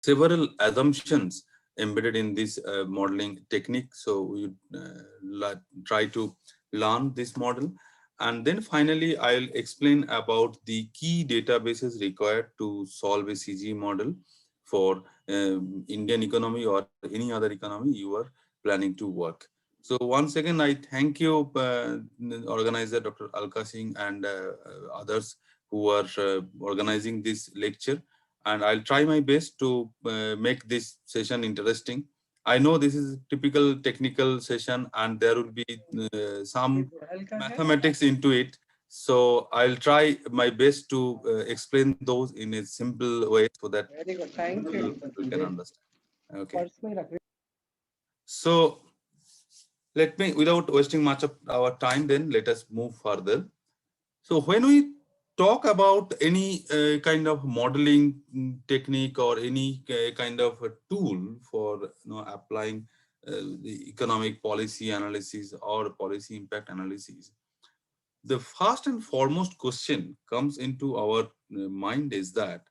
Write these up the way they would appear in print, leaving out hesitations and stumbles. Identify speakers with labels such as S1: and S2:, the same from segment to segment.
S1: several assumptions embedded in this modeling technique. So we try to learn this model. And then finally, I'll explain about the key databases required to solve a CG model for Indian economy or any other economy you are planning to work. So once again, I thank you, organizer Dr. Alka Singh and others who are organizing this lecture, and I'll try my best to make this session interesting. I know this is a typical technical session and there will be some mathematics into it. So I'll try my best to explain those in a simple way so that
S2: Very good. Thank
S1: people can
S2: you.
S1: understand. Okay. So let me, without wasting much of our time, then let us move further. So when we talk about any kind of modeling technique or any kind of a tool for applying the economic policy analysis or policy impact analysis, the first and foremost question comes into our mind is that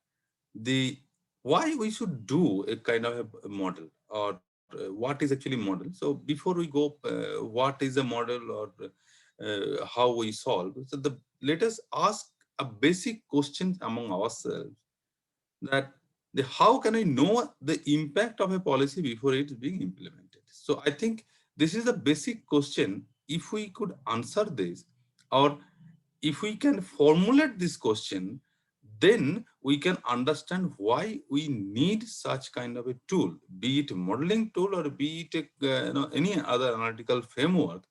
S1: the why we should do a kind of a model, or what is actually model. So before we go what is a model, or how we solve, so let us ask a basic question among ourselves, that how can we know the impact of a policy before it is being implemented. So I think this is the basic question. If we could answer this, or if we can formulate this question, then we can understand why we need such kind of a tool, be it a modeling tool or be it a, any other analytical framework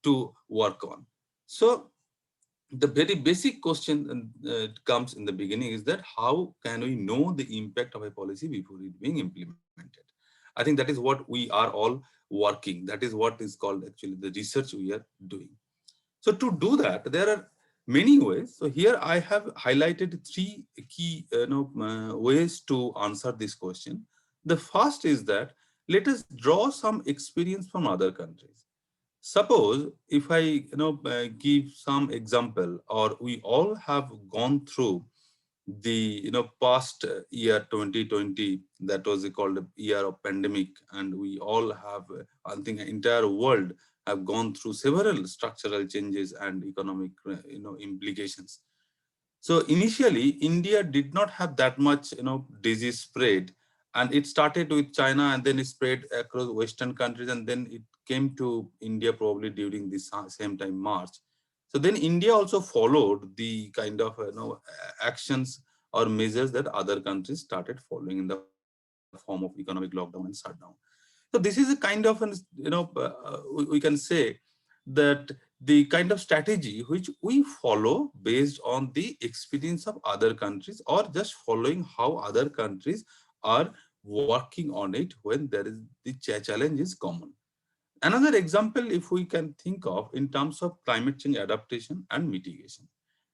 S1: to work on. So the very basic question comes in the beginning is that how can we know the impact of a policy before it being implemented? I think that is what we are all working. That is what is called actually the research we are doing. So to do that, there are many ways. So here I have highlighted three key ways to answer this question. The first is that let us draw some experience from other countries. Suppose if I give some example, or we all have gone through the past year 2020, that was called a year of pandemic, and we all have I think entire world have gone through several structural changes and economic implications. So initially India did not have that much disease spread, and it started with China and then it spread across western countries, and then it came to India probably during this same time March. So then India also followed the kind of actions or measures that other countries started following in the form of economic lockdown and shutdown. So this is a kind of an we can say that the kind of strategy which we follow based on the experience of other countries, or just following how other countries are working on it when there is the challenge is common. Another example, if we can think of in terms of climate change adaptation and mitigation,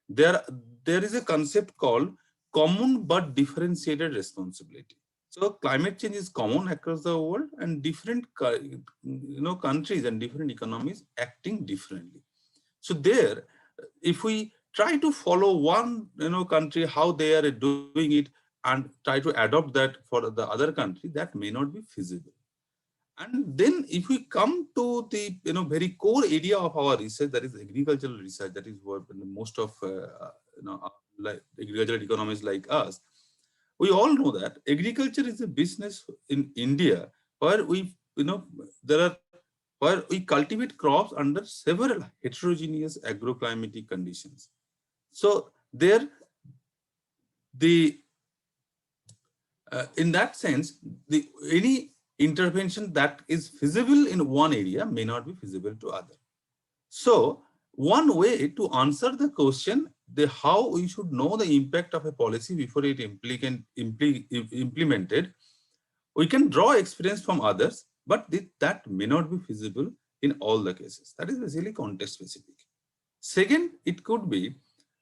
S1: there there is a concept called common but differentiated responsibility. So climate change is common across the world, and different countries and different economies acting differently. So there, if we try to follow one country how they are doing it and try to adopt that for the other country, that may not be feasible. And then if we come to the very core area of our research, that is agricultural research, that is what most of like agricultural economists like us, we all know that agriculture is a business in India where we there are where we cultivate crops under several heterogeneous agroclimatic conditions. So there the in that sense, the any intervention that is feasible in one area may not be feasible to other. So one way to answer the question, the how we should know the impact of a policy before it implemented, we can draw experience from others, but that may not be feasible in all the cases. That is basically context specific. Second, it could be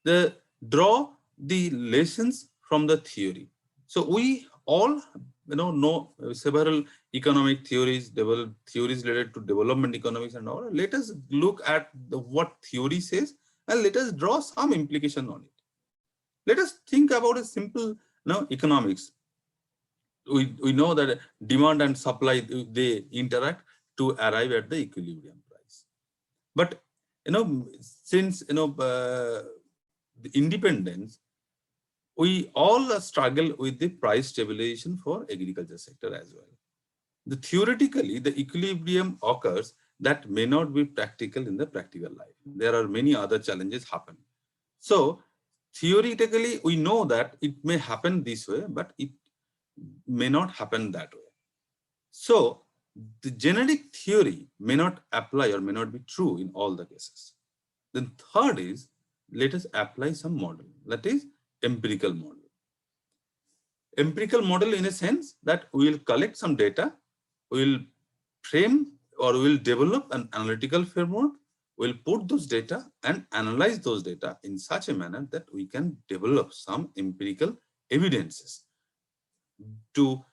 S1: the draw the lessons from the theory. So we all know several economic theories, develop theories related to development economics and all. Let us look at what theory says and let us draw some implication on it. Let us think about a simple economics. we know that demand and supply, they interact to arrive at the equilibrium price. But since the independence, we all struggle with the price stabilization for agriculture sector as well. Theoretically, the equilibrium occurs that may not be practical in the practical life. There are many other challenges happen. So theoretically, we know that it may happen this way, but it may not happen that way. So the generic theory may not apply or may not be true in all the cases. Then third is, let us apply some model, that is empirical model. Empirical model in a sense that we will collect some data, we will frame or we will develop an analytical framework, we will put those data and analyze those data in such a manner that we can develop some empirical evidences to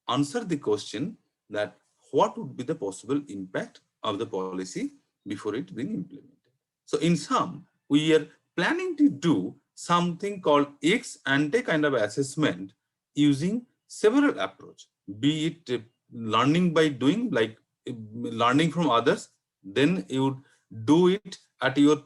S1: answer the question that what would be the possible impact of the policy before it being implemented. So in sum, we are planning to do something called ex ante kind of assessment using several approaches, be it learning by doing, like learning from others, then you would do it at your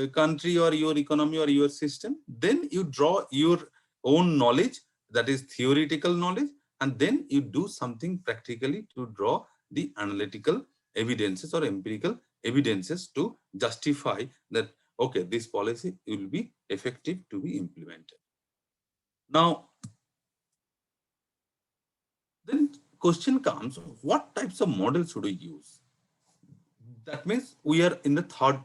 S1: country or your economy or your system, then you draw your own knowledge, that is theoretical knowledge, and then you do something practically to draw the analytical evidences or empirical evidences to justify that, okay, this policy will be effective to be implemented. Now, then question comes, what types of models should we use? That means we are in the third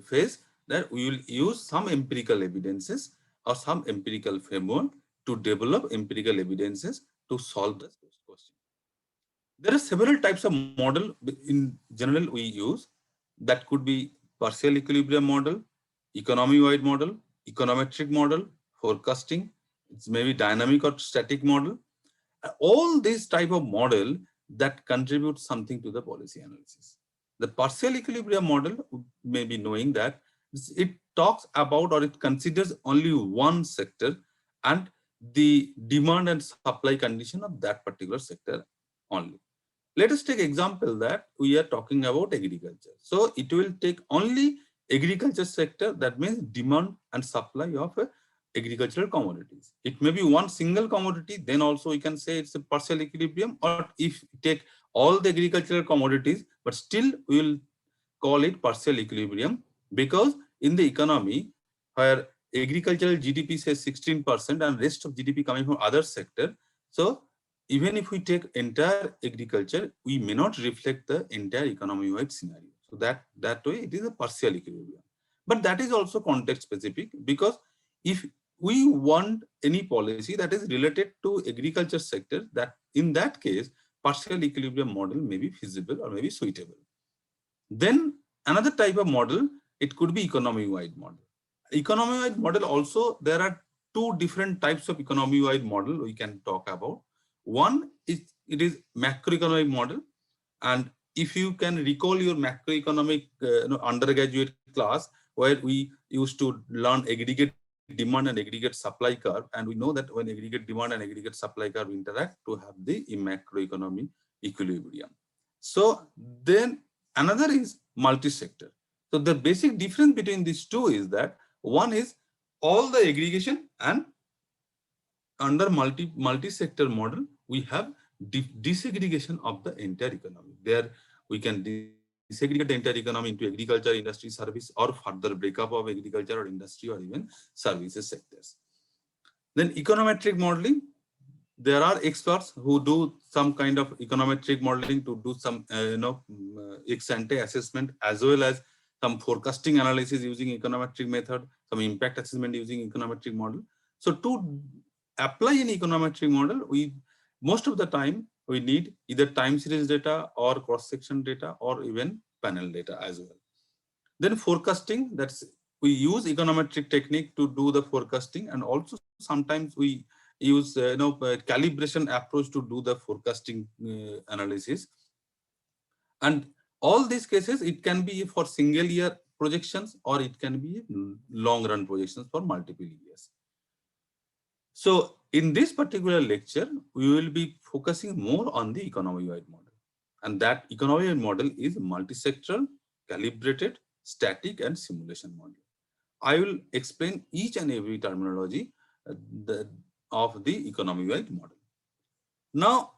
S1: phase, that we will use some empirical evidences or some empirical framework to develop empirical evidences to solve this question. There are several types of model in general we use. That could be partial equilibrium model, economy-wide model, econometric model, forecasting, it's maybe dynamic or static model. All these type of model that contribute something to the policy analysis. The partial equilibrium model may be knowing that it talks about or it considers only one sector and the demand and supply condition of that particular sector only. Let us take example that we are talking about agriculture. So it will take only agriculture sector, that means demand and supply of agricultural commodities. It may be one single commodity, then also we can say it's a partial equilibrium, or if you take all the agricultural commodities, but still we will call it partial equilibrium, because in the economy where agricultural GDP says 16% and rest of GDP coming from other sector, so even if we take entire agriculture, we may not reflect the entire economy-wide scenario. So that way it is a partial equilibrium. But that is also context specific, because if we want any policy that is related to agriculture sector, that in that case, partial equilibrium model may be feasible or may be suitable. Then another type of model, it could be economy-wide model. Economy-wide model also, there are two different types of economy-wide model we can talk about. One is, it is macroeconomic model, and if you can recall your macroeconomic undergraduate class where we used to learn aggregate demand and aggregate supply curve, and we know that when aggregate demand and aggregate supply curve interact to have the macroeconomic equilibrium. So then another is multi-sector. So the basic difference between these two is that one is all the aggregation, and under multi-sector model, we have disaggregation of the entire economy. There we can disaggregate the entire economy into agriculture, industry, service, or further breakup of agriculture or industry or even services sectors. Then econometric modeling, there are experts who do some kind of econometric modeling to do some ex ante assessment, as well as some forecasting analysis using econometric method, some impact assessment using econometric model. So to apply an econometric model, we most of the time we need either time series data or cross-section data or even panel data as well. Then forecasting, that's we use econometric technique to do the forecasting, and also sometimes we use calibration approach to do the forecasting analysis. And all these cases, it can be for single year projections or it can be long run projections for multiple years. So In this particular lecture, we will be focusing more on the economy-wide model. And that economy-wide model is multi-sectoral, calibrated, static, and simulation model. I will explain each and every terminology of the economy-wide model. Now,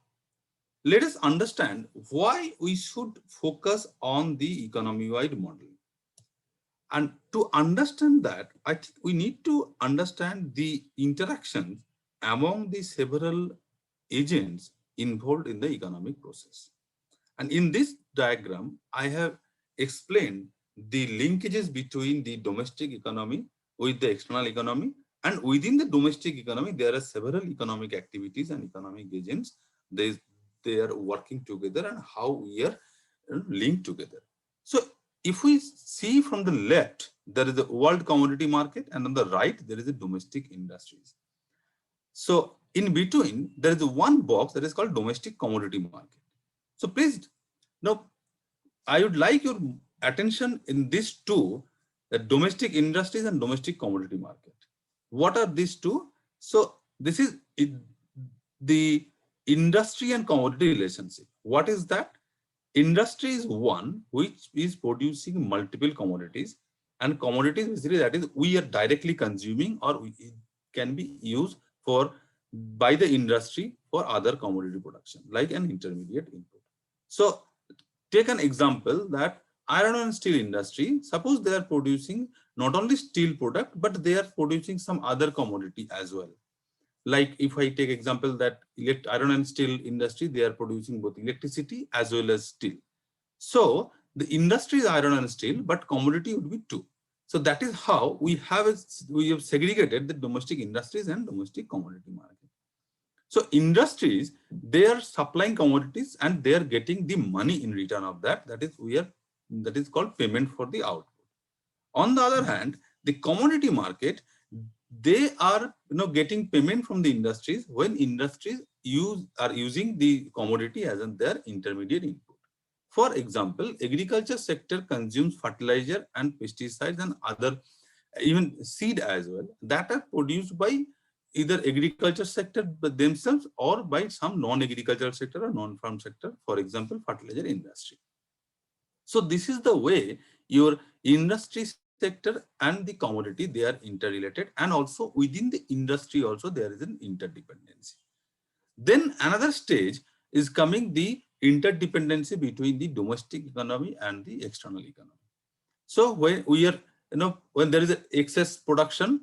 S1: let us understand why we should focus on the economy-wide model. And to understand that, I think we need to understand the interactions among the several agents involved in the economic process. And in this diagram, I have explained the linkages between the domestic economy with the external economy. And within the domestic economy, there are several economic activities and economic agents. They are working together and how we are linked together. So if we see from the left, there is a world commodity market, and on the right, there is a domestic industries. So in between, there is one box that is called domestic commodity market. So please, now I would like your attention in these two, the domestic industries and domestic commodity market. What are these two? So this is the industry and commodity relationship. What is that? Industry is one which is producing multiple commodities, and commodities basically that is we are directly consuming or it can be used for by the industry for other commodity production like an intermediate input. So take an example that iron and steel industry, suppose they are producing not only steel product, but they are producing some other commodity as well. Like if I take example that iron and steel industry, they are producing both electricity as well as steel. So the industry is iron and steel, but commodity would be two. So that is how we have segregated the domestic industries and domestic commodity market. So industries, they are supplying commodities and they are getting the money in return of that. That is called payment for the output. On the other hand, the commodity market, they are getting payment from the industries when industries are using the commodity as their intermediate input. For example, agriculture sector consumes fertilizer and pesticides and other even seed as well that are produced by either agriculture sector themselves or by some non-agricultural sector or non-farm sector, for example, fertilizer industry. So this is the way your industry sector and the commodity, they are interrelated, and also within the industry also there is an interdependency. Then another stage is coming the interdependency between the domestic economy and the external economy. So when we are, when there is an excess production,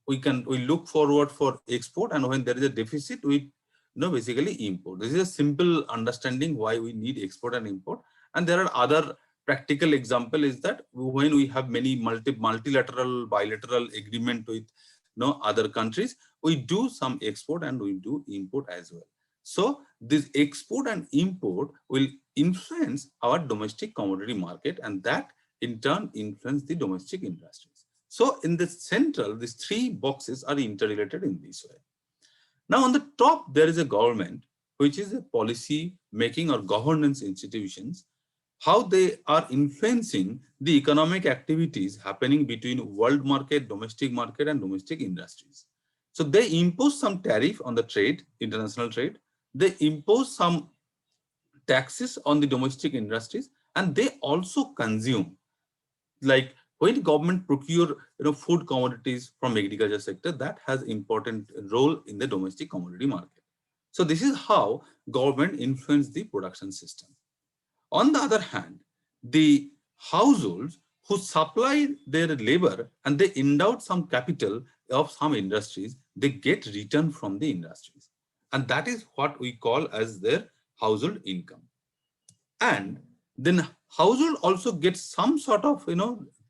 S1: we look forward for export, and when there is a deficit, we basically import. This is a simple understanding why we need export and import. And there are other practical example is that when we have many multilateral, bilateral agreement with other countries, we do some export and we do import as well. So this export and import will influence our domestic commodity market, and that in turn influence the domestic industries. So in the central, these three boxes are interrelated in this way. Now on the top, there is a government, which is a policy making or governance institutions, how they are influencing the economic activities happening between world market, domestic market, and domestic industries. So they impose some tariff on the trade, international trade. They impose some taxes on the domestic industries, and they also consume. Like when government procure food commodities from agriculture sector, that has important role in the domestic commodity market. So this is how government influence the production system. On the other hand, the households who supply their labor and they endow some capital of some industries, they get return from the industries. And that is what we call as their household income. And then household also gets some sort of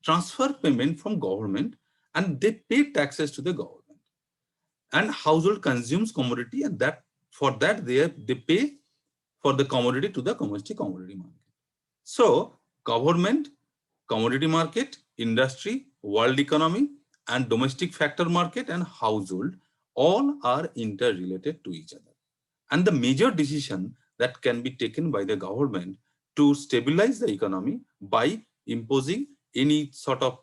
S1: transfer payment from government, and they pay taxes to the government. And household consumes commodity, and that for that they pay for the commodity to the domestic commodity market. So government, commodity market, industry, world economy, and domestic factor market and household all are interrelated to each other. And the major decision that can be taken by the government to stabilize the economy by imposing any sort of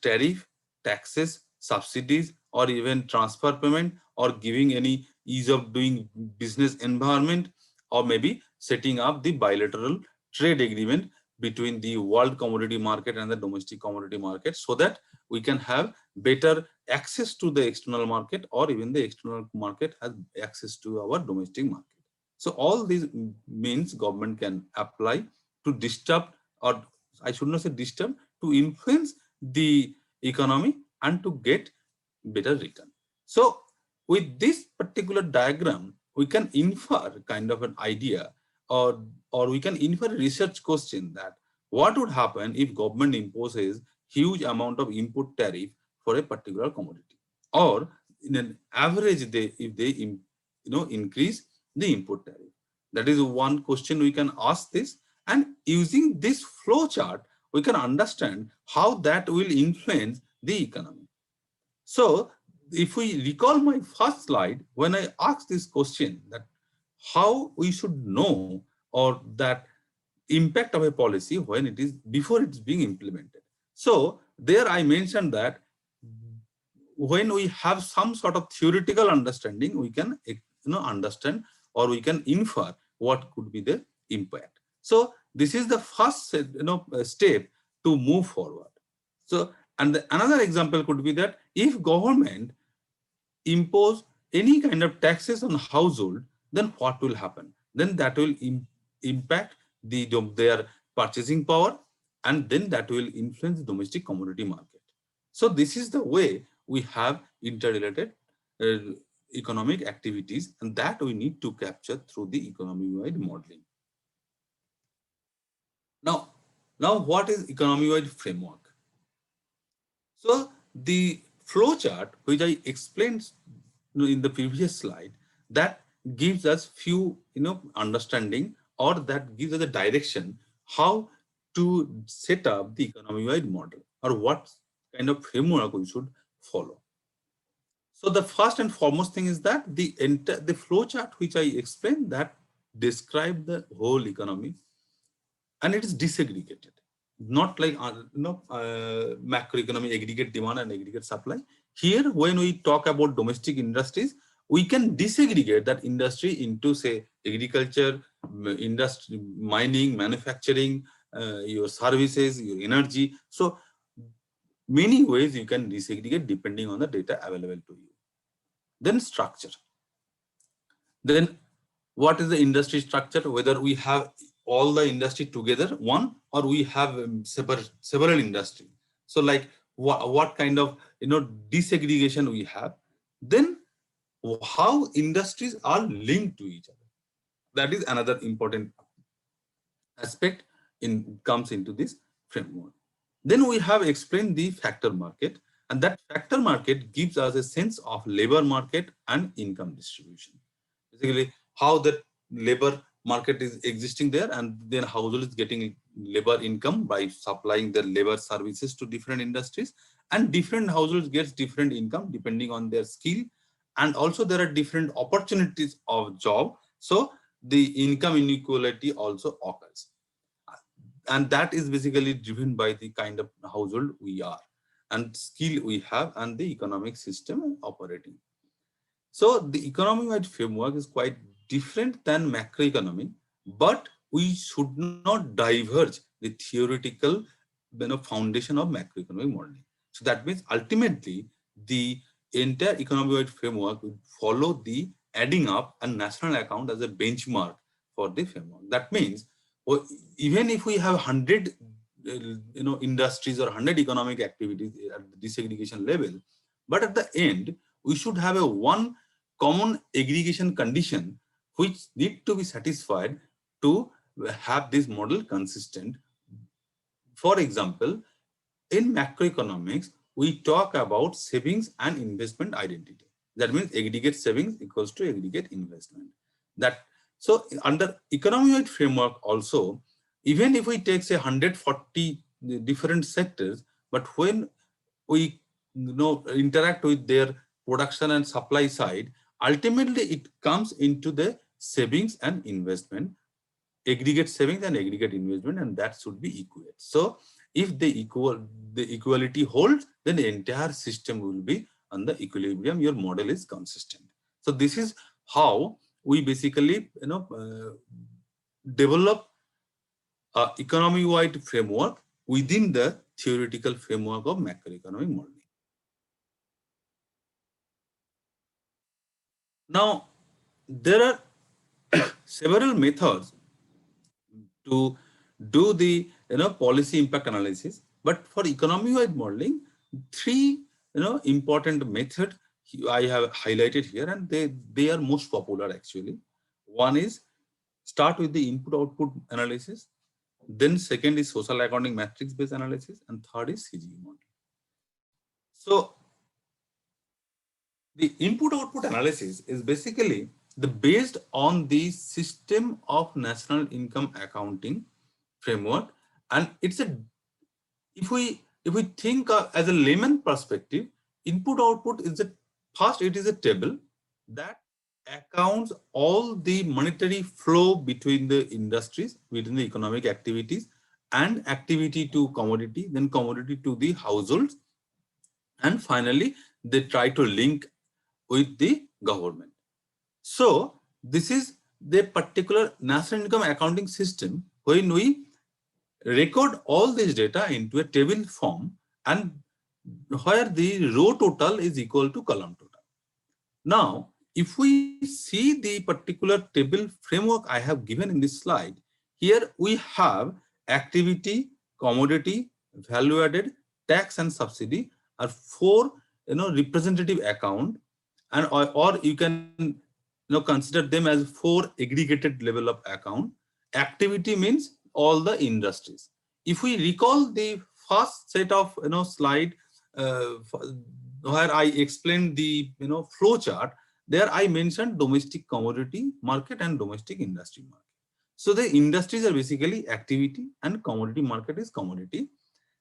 S1: tariff, taxes, subsidies, or even transfer payment, or giving any ease of doing business environment, or maybe setting up the bilateral trade agreement between the world commodity market and the domestic commodity market, so that we can have better access to the external market, or even the external market has access to our domestic market. So all these means government can apply to disturb, or I should not say disturb, to influence the economy and to get better return. So with this particular diagram, we can infer kind of an idea, or we can infer a research question, that what would happen if government imposes huge amount of input tariff for a particular commodity, or in an average if they increase the input tariff. That is one question we can ask this, and using this flow chart we can understand how that will influence the economy. So if we recall my first slide, when I asked this question, that how we should know, or that impact of a policy when it is before it's being implemented. So there I mentioned that when we have some sort of theoretical understanding, we can understand, or we can infer what could be the impact. So this is the first step to move forward. So, and another example could be that if government impose any kind of taxes on household, then what will happen? Then that will impact their purchasing power, and then that will influence the domestic commodity market. So this is the way we have interrelated economic activities, and that we need to capture through the economy-wide modeling. Now what is economy-wide framework? So the flow chart, which I explained in the previous slide, that gives us few understanding, or that gives us a direction how to set up the economy-wide model, or what kind of framework we should follow. So the first and foremost thing is that the flow chart which I explained, that describe the whole economy, and it is disaggregated, not like macroeconomic aggregate demand and aggregate supply. Here, when we talk about domestic industries, we can disaggregate that industry into, say, agriculture, industry, mining, manufacturing, your services, your energy. So many ways you can disaggregate depending on the data available to you. Then structure. Then what is the industry structure? Whether we have all the industry together, one, or we have several industry. So like what kind of disaggregation we have. Then how industries are linked to each other. That is another important aspect comes into this framework. Then we have explained the factor market, and that factor market gives us a sense of labor market and income distribution. Basically, how the labor market is existing there, and then household is getting labor income by supplying their labor services to different industries, and different households gets different income depending on their skill, and also there are different opportunities of job. So the income inequality also occurs, and that is basically driven by the kind of household we are, and skill we have, and the economic system operating. So the economy-wide framework is quite different than macroeconomy, but we should not diverge the theoretical foundation of macroeconomic modeling. So that means ultimately the entire economy-wide framework will follow the adding up and national account as a benchmark for the framework. That means even if we have 100 industries or 100 economic activities at the disaggregation level, but at the end we should have a one common aggregation condition which need to be satisfied to have this model consistent. For example, in macroeconomics, we talk about savings and investment identity. That means aggregate savings equals to aggregate investment. So under economy-wide framework also, even if we take say 140 different sectors, but when we interact with their production and supply side, ultimately it comes into the savings and investment, aggregate savings and aggregate investment, and that should be equate. So if the equality holds, then the entire system will be on the equilibrium, your model is consistent. So this is how we basically develop a economy-wide framework within the theoretical framework of macroeconomic modeling. Now, there are several methods to do the policy impact analysis, but for economy-wide modeling, three important methods I have highlighted here, and they are most popular actually. One is start with the input-output analysis. Then second is social accounting matrix-based analysis, and third is CGE model. So the input-output analysis is basically based on the system of national income accounting framework, and it's a if we think as a layman perspective, input-output is it is a table that accounts all the monetary flow between the industries, within the economic activities, and activity to commodity, then commodity to the households, and finally they try to link with the government. So this is the particular national income accounting system when we record all this data into a table form, and where the row total is equal to column total. Now, if we see the particular table framework I have given in this slide, here we have activity, commodity, value added, tax and subsidy are four representative account, and or you can consider them as four aggregated level of account. Activity means all the industries. If we recall the first set of slide where I explained the flow chart, there I mentioned domestic commodity market and domestic industry market. So the industries are basically activity and commodity market is commodity.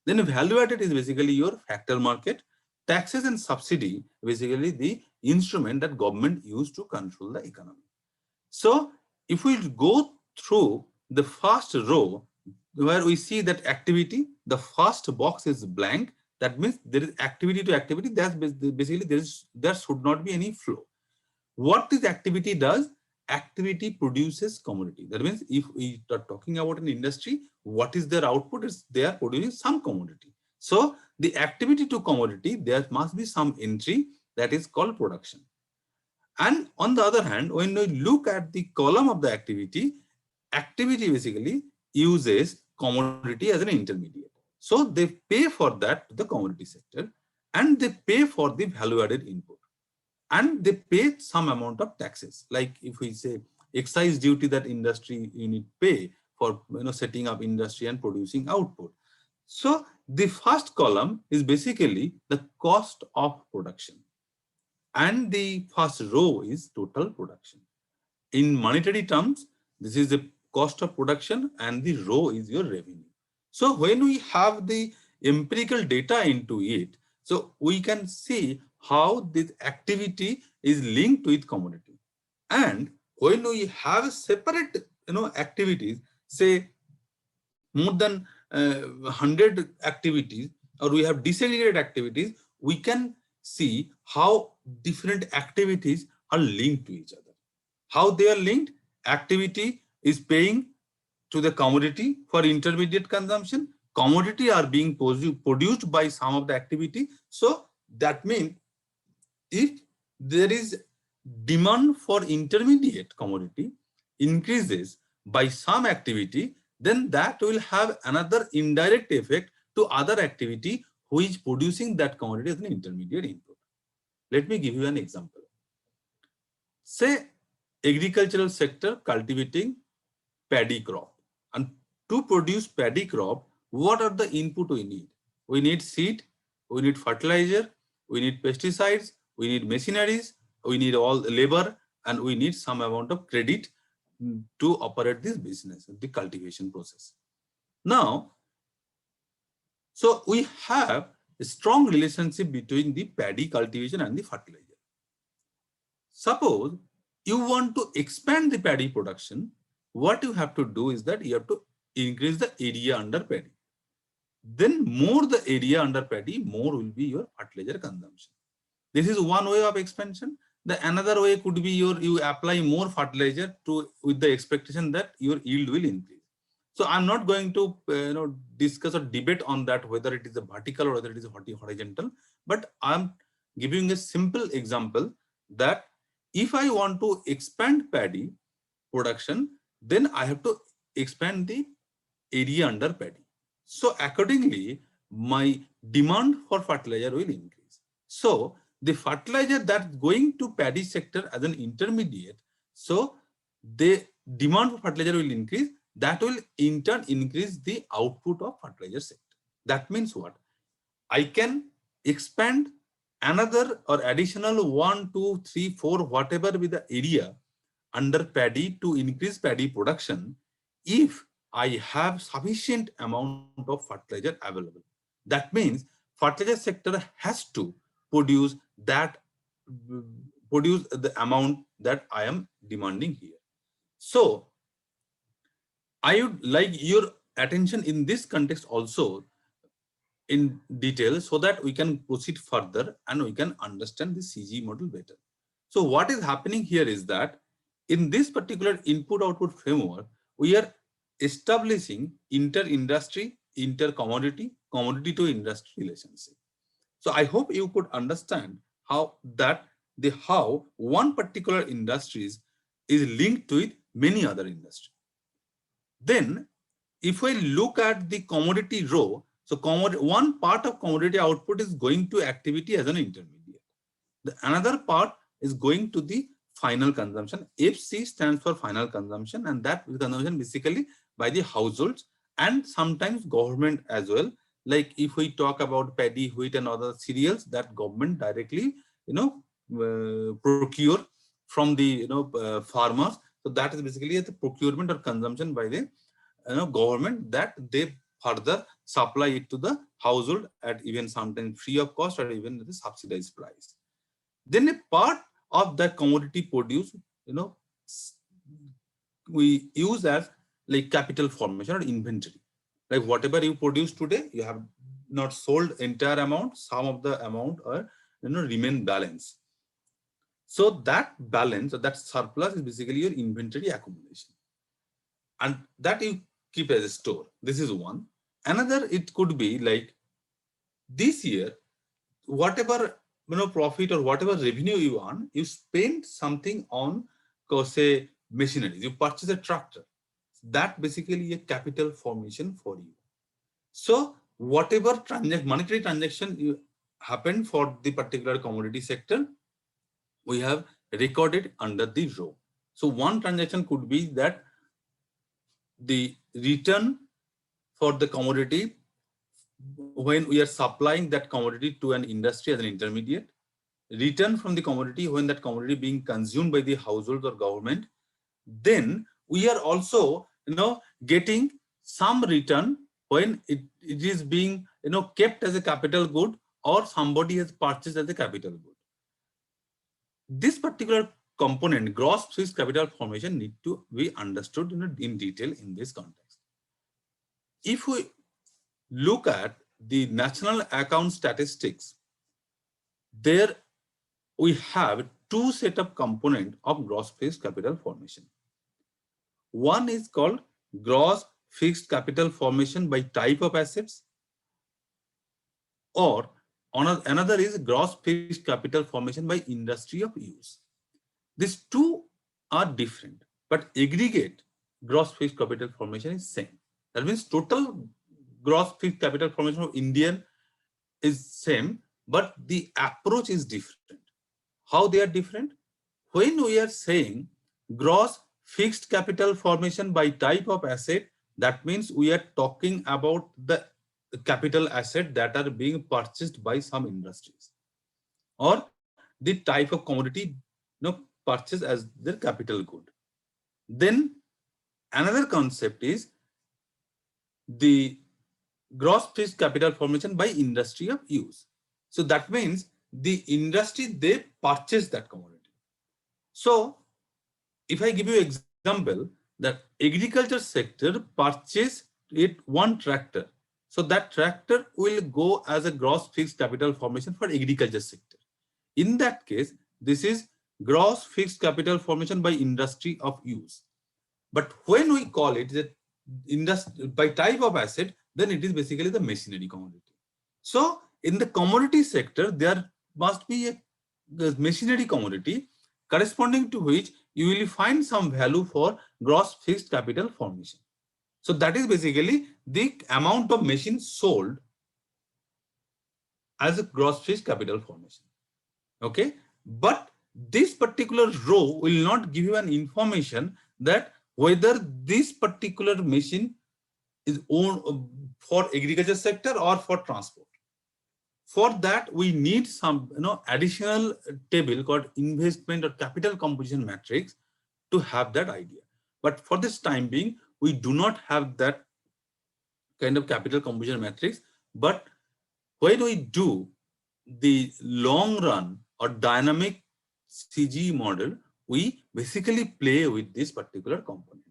S1: Then value added is basically your factor market. Taxes and subsidy basically the instrument that government used to control the economy. So if we go through the first row where we see that activity, the first box is blank. That means there is activity to activity. That's basically there should not be any flow. What this activity does? Activity produces commodity. That means if we are talking about an industry, what is their output? Is they are producing some commodity. So the activity to commodity, there must be some entry that is called production. And on the other hand, when we look at the column of the activity basically uses commodity as an intermediate. So they pay for that to the commodity sector, and they pay for the value added input, and they pay some amount of taxes. Like if we say excise duty that industry unit pay for setting up industry and producing output. So the first column is basically the cost of production, and the first row is total production. In monetary terms, this is the cost of production, and the row is your revenue. So when we have the empirical data into it, so we can see how this activity is linked with commodity. And when we have separate activities, say more than 100 activities, or we have disaggregated activities, we can see how different activities are linked to each other. How they are linked? Activity is paying to the commodity for intermediate consumption. Commodity are being produced by some of the activity. So that means if there is demand for intermediate commodity increases by some activity, then that will have another indirect effect to other activity who is producing that commodity as an intermediate input. Let me give you an example. Say agricultural sector cultivating paddy crop, and to produce paddy crop, what are the input we need? We need seed, we need fertilizer, we need pesticides, we need machineries, we need all labor, and we need some amount of credit to operate this business, the cultivation process. Now, so we have a strong relationship between the paddy cultivation and the fertilizer. Suppose you want to expand the paddy production, what you have to do is that you have to increase the area under paddy. Then more the area under paddy, more will be your fertilizer consumption. This is one way of expansion. The another way could be you apply more fertilizer to with the expectation that your yield will increase. So I'm not going to discuss or debate on that whether it is a vertical or whether it is a horizontal, but I'm giving a simple example that if I want to expand paddy production, then I have to expand the area under paddy. So accordingly, my demand for fertilizer will increase. So the fertilizer that's going to paddy sector as an intermediate, so the demand for fertilizer will increase. That will in turn increase the output of fertilizer sector. That means what? I can expand another or additional 1, 2, 3, 4, whatever be the area under paddy to increase paddy production if I have sufficient amount of fertilizer available. That means fertilizer sector has to produce that produce the amount that I am demanding here. So I would like your attention in this context also in detail so that we can proceed further and we can understand the CG model better. So what is happening here is that in this particular input-output framework, we are establishing inter-industry, inter-commodity, commodity-to-industry relationship. So I hope you could understand how one particular industries is linked with many other industries. Then, if we look at the commodity row, so one part of commodity output is going to activity as an intermediate. The another part is going to the final consumption. FC stands for final consumption, and that consumption basically by the households and sometimes government as well. Like if we talk about paddy, wheat, and other cereals that government directly, procure from the farmers. So that is basically the procurement or consumption by the government that they further supply it to the household at even sometimes free of cost or even at the subsidized price. Then a part of that commodity produce, we use as like capital formation or inventory. Like whatever you produce today, you have not sold entire amount, some of the amount or remain balance. So that balance or that surplus is basically your inventory accumulation. And that you keep as a store. This is one. Another, it could be like this year, whatever profit or whatever revenue you earn, you spend something on, say, machinery. You purchase a tractor. That basically a capital formation for you. So whatever monetary transaction you happen for the particular commodity sector, we have recorded under the row. So one transaction could be that the return for the commodity when we are supplying that commodity to an industry as an intermediate, return from the commodity when that commodity being consumed by the household or government. Then we are also getting some return when it is being kept as a capital good or somebody has purchased as a capital good. This particular component, gross fixed capital formation, need to be understood in detail in this context. If we look at the national account statistics, there we have two set of component of gross fixed capital formation. One is called gross fixed capital formation by type of assets, or another is gross fixed capital formation by industry of use. These two are different, but aggregate gross fixed capital formation is same. That means total gross fixed capital formation of Indian is same, but the approach is different. How they are different? When we are saying gross fixed capital formation by type of asset, that means we are talking about the capital asset that are being purchased by some industries, or the type of commodity purchased as their capital good. Then another concept is the gross fixed capital formation by industry of use. So that means the industry, they purchase that commodity. So if I give you an example, that agriculture sector purchase one tractor. So that tractor will go as a gross fixed capital formation for agriculture sector. In that case, this is gross fixed capital formation by industry of use. But when we call it that industry by type of asset, then it is basically the machinery commodity. So in the commodity sector, there must be a machinery commodity corresponding to which you will find some value for gross fixed capital formation. So that is basically the amount of machine sold as a gross fixed capital formation. Okay, but this particular row will not give you an information that whether this particular machine is owned for agriculture sector or for transport. For that, we need some additional table called investment or capital composition matrix to have that idea. But for this time being, we do not have that kind of capital composition matrix. But when we do the long run or dynamic CG model, we basically play with this particular component.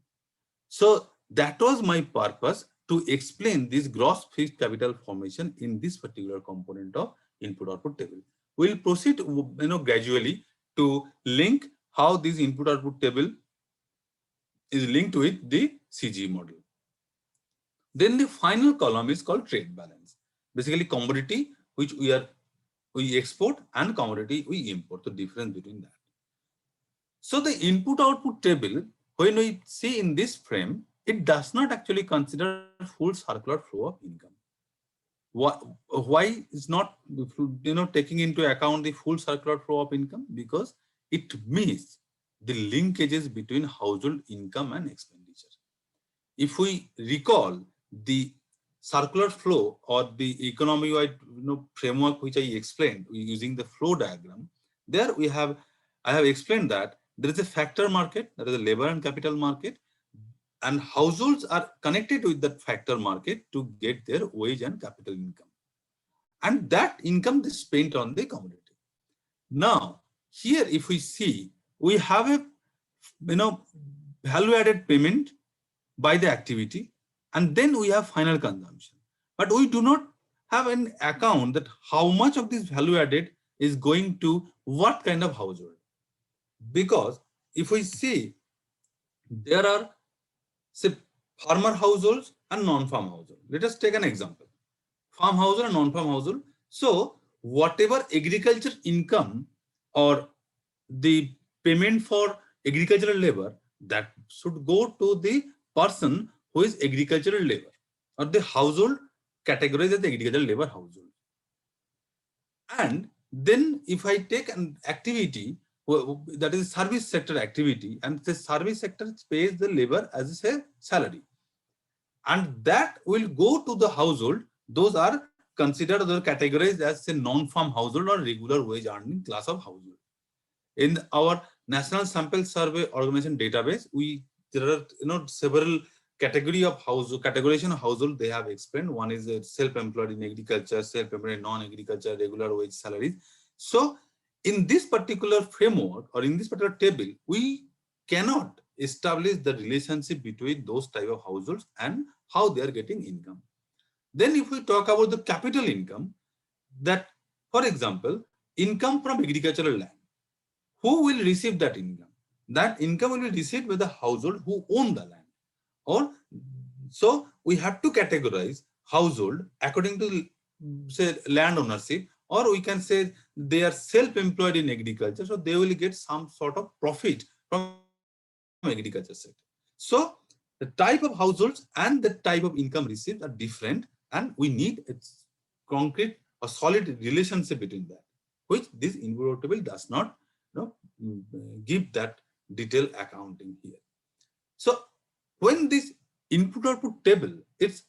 S1: So that was my purpose, to explain this gross fixed capital formation in this particular component of input output table. We'll proceed gradually to link how this input output table is linked with the CG model. Then the final column is called trade balance. Basically commodity which we export and commodity we import, the difference between that. So the input output table, when we see in this frame, it does not actually consider full circular flow of income. Why is not taking into account the full circular flow of income? Because it misses the linkages between household income and expenditure. If we recall the circular flow or the economy-wide framework which I explained using the flow diagram, there I have explained that there is a factor market, there is a labor and capital market, and households are connected with that factor market to get their wage and capital income. And that income is spent on the commodity. Now, here if we see, we have a value-added payment by the activity, and then we have final consumption. But we do not have an account that how much of this value added is going to what kind of household. Because if we see, there are say farmer households and non-farm household. Let us take an example. Farm household and non-farm household. So whatever agriculture income or the payment for agricultural labor, that should go to the person who is agricultural labor, or the household categorized as the agricultural labor household. And then if I take an activity that is service sector activity, and the service sector pays the labor as a salary, and that will go to the household, those are considered or categorized as a non-farm household or regular wage earning class of household. In our National Sample Survey Organization database, there are several category of household, categorization of household they have explained. One is self-employed in agriculture, self-employed in non-agriculture, regular wage salaries. So in this particular framework or in this particular table, we cannot establish the relationship between those type of households and how they are getting income. Then if we talk about the capital income, that for example, income from agricultural land, who will receive that income? That income will be received by the household who own the land. Or so we have to categorize household according to say land ownership, or we can say they are self-employed in agriculture, so they will get some sort of profit from agriculture sector. So the type of households and the type of income received are different, and we need a concrete or solid relationship between that, which this input table does not give that detailed accounting here. So when this input output table, it's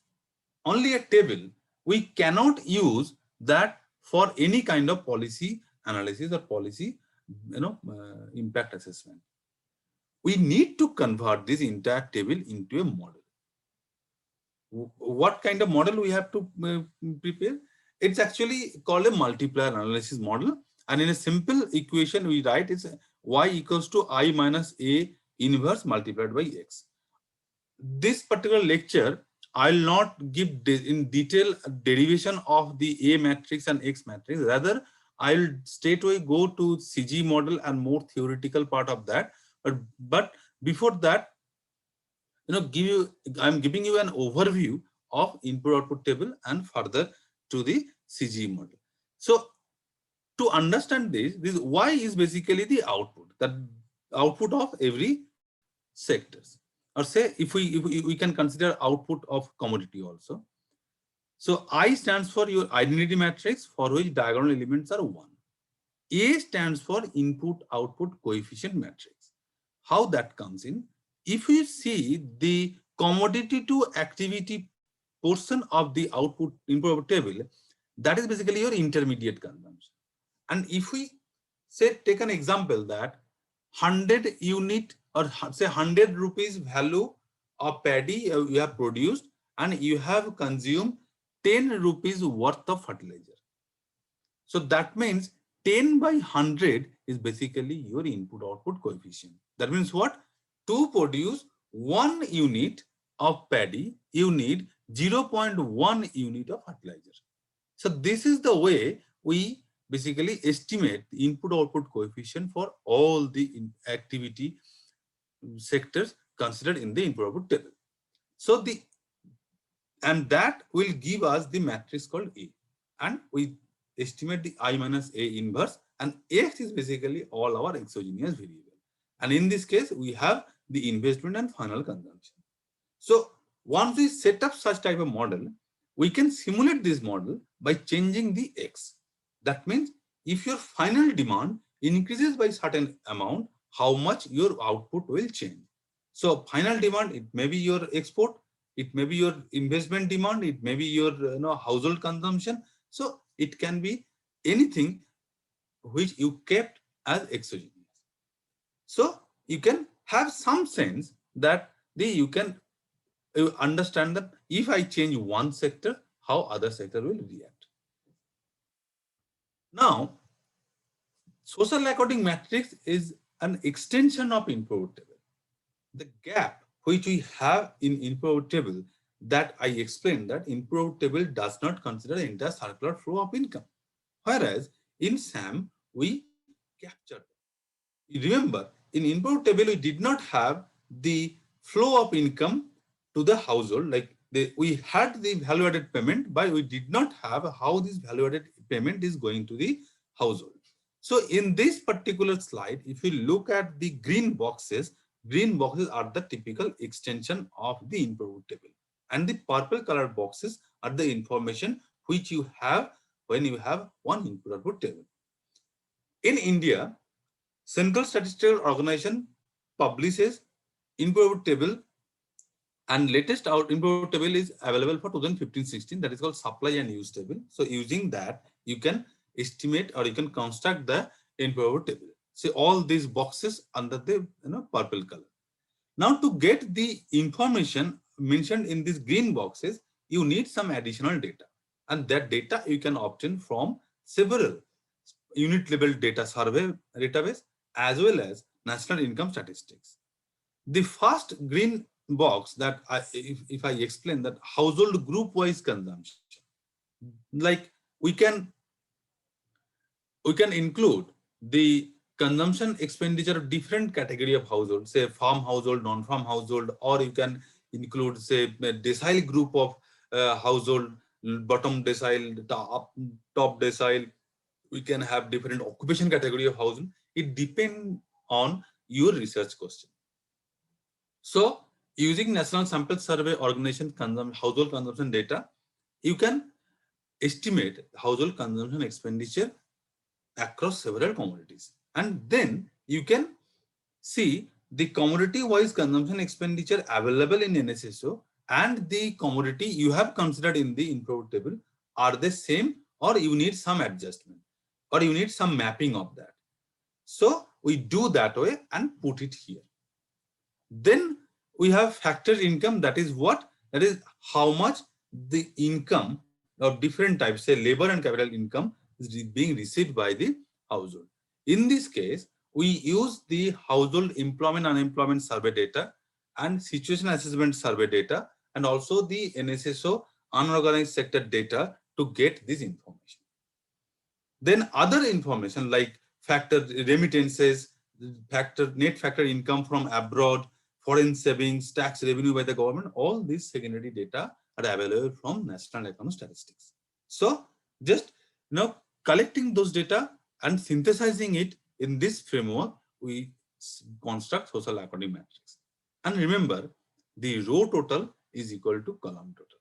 S1: only a table, we cannot use that for any kind of policy analysis or policy impact assessment. We need to convert this entire table into a model. What kind of model we have to prepare? It's actually called a multiplier analysis model, and in a simple equation we write it's y equals to I minus a inverse multiplied by x. This particular lecture, I'll not give in detail derivation of the A matrix and X matrix. Rather, I'll straight away go to CG model and more theoretical part of that. But before that, I'm giving you an overview of input output table and further to the CG model. So to understand this Y is basically the output, that output of every sectors. Or say if we can consider output of commodity also. So I stands for your identity matrix for which diagonal elements are 1. A stands for input output coefficient matrix. How that comes in? If you see the commodity to activity portion of the output input table, that is basically your intermediate consumption. And if we say take an example that 100 unit or say 100 rupees value of paddy you have produced and you have consumed 10 rupees worth of fertilizer. So that means 10 by 100 is basically your input output coefficient. That means what? To produce 1 unit of paddy, you need 0.1 unit of fertilizer. So this is the way we basically estimate the input output coefficient for all the activity sectors considered in the input output table. So and that will give us the matrix called A, and we estimate the I minus A inverse, and X is basically all our exogenous variable. And in this case, we have the investment and final consumption. So once we set up such type of model, we can simulate this model by changing the X. That means if your final demand increases by certain amount, how much your output will change. So final demand, it may be your export, it may be your investment demand, it may be your household consumption. So it can be anything which you kept as exogenous. So you can have some sense that you can understand that if I change one sector, how other sector will react. Now, social accounting matrix is an extension of input table. The gap which we have in input table that I explained that input table does not consider the entire circular flow of income. Whereas in SAM, we capture. Remember, in input table, we did not have the flow of income to the household. Like we had the value added payment, but we did not have how this value added payment is going to the household. So in this particular slide, if you look at the green boxes are the typical extension of the input table. And the purple colored boxes are the information which you have when you have one input output table. In India, Central Statistical Organization publishes input output table, and latest input output table is available for 2015-16, that is called supply and use table. So using that, you can estimate or you can construct the input output table. See all these boxes under the purple color. Now to get the information mentioned in these green boxes, you need some additional data, and that data you can obtain from several unit level data survey database as well as national income statistics. The first green box that if I explain that household group wise consumption, like we can include the consumption expenditure of different category of household, say farm household, non-farm household, or you can include say a decile group of household, bottom decile, top decile. We can have different occupation category of household. It depends on your research question. So using National Sample Survey Organization household consumption data, you can estimate household consumption expenditure across several commodities. And then you can see the commodity wise consumption expenditure available in NSSO and the commodity you have considered in the input table, are the same or you need some adjustment or you need some mapping of that. So we do that way and put it here. Then we have factored income, that is what? That is how much the income of different types, say labor and capital income, is being received by the household. In this case, we use the household employment unemployment survey data and situation assessment survey data and also the NSSO unorganized sector data to get this information. Then other information like factor remittances, net factor income from abroad, foreign savings, tax revenue by the government, all these secondary data are available from National Economic Statistics. So just collecting those data and synthesizing it in this framework, we construct social accounting matrix. And remember, the row total is equal to column total.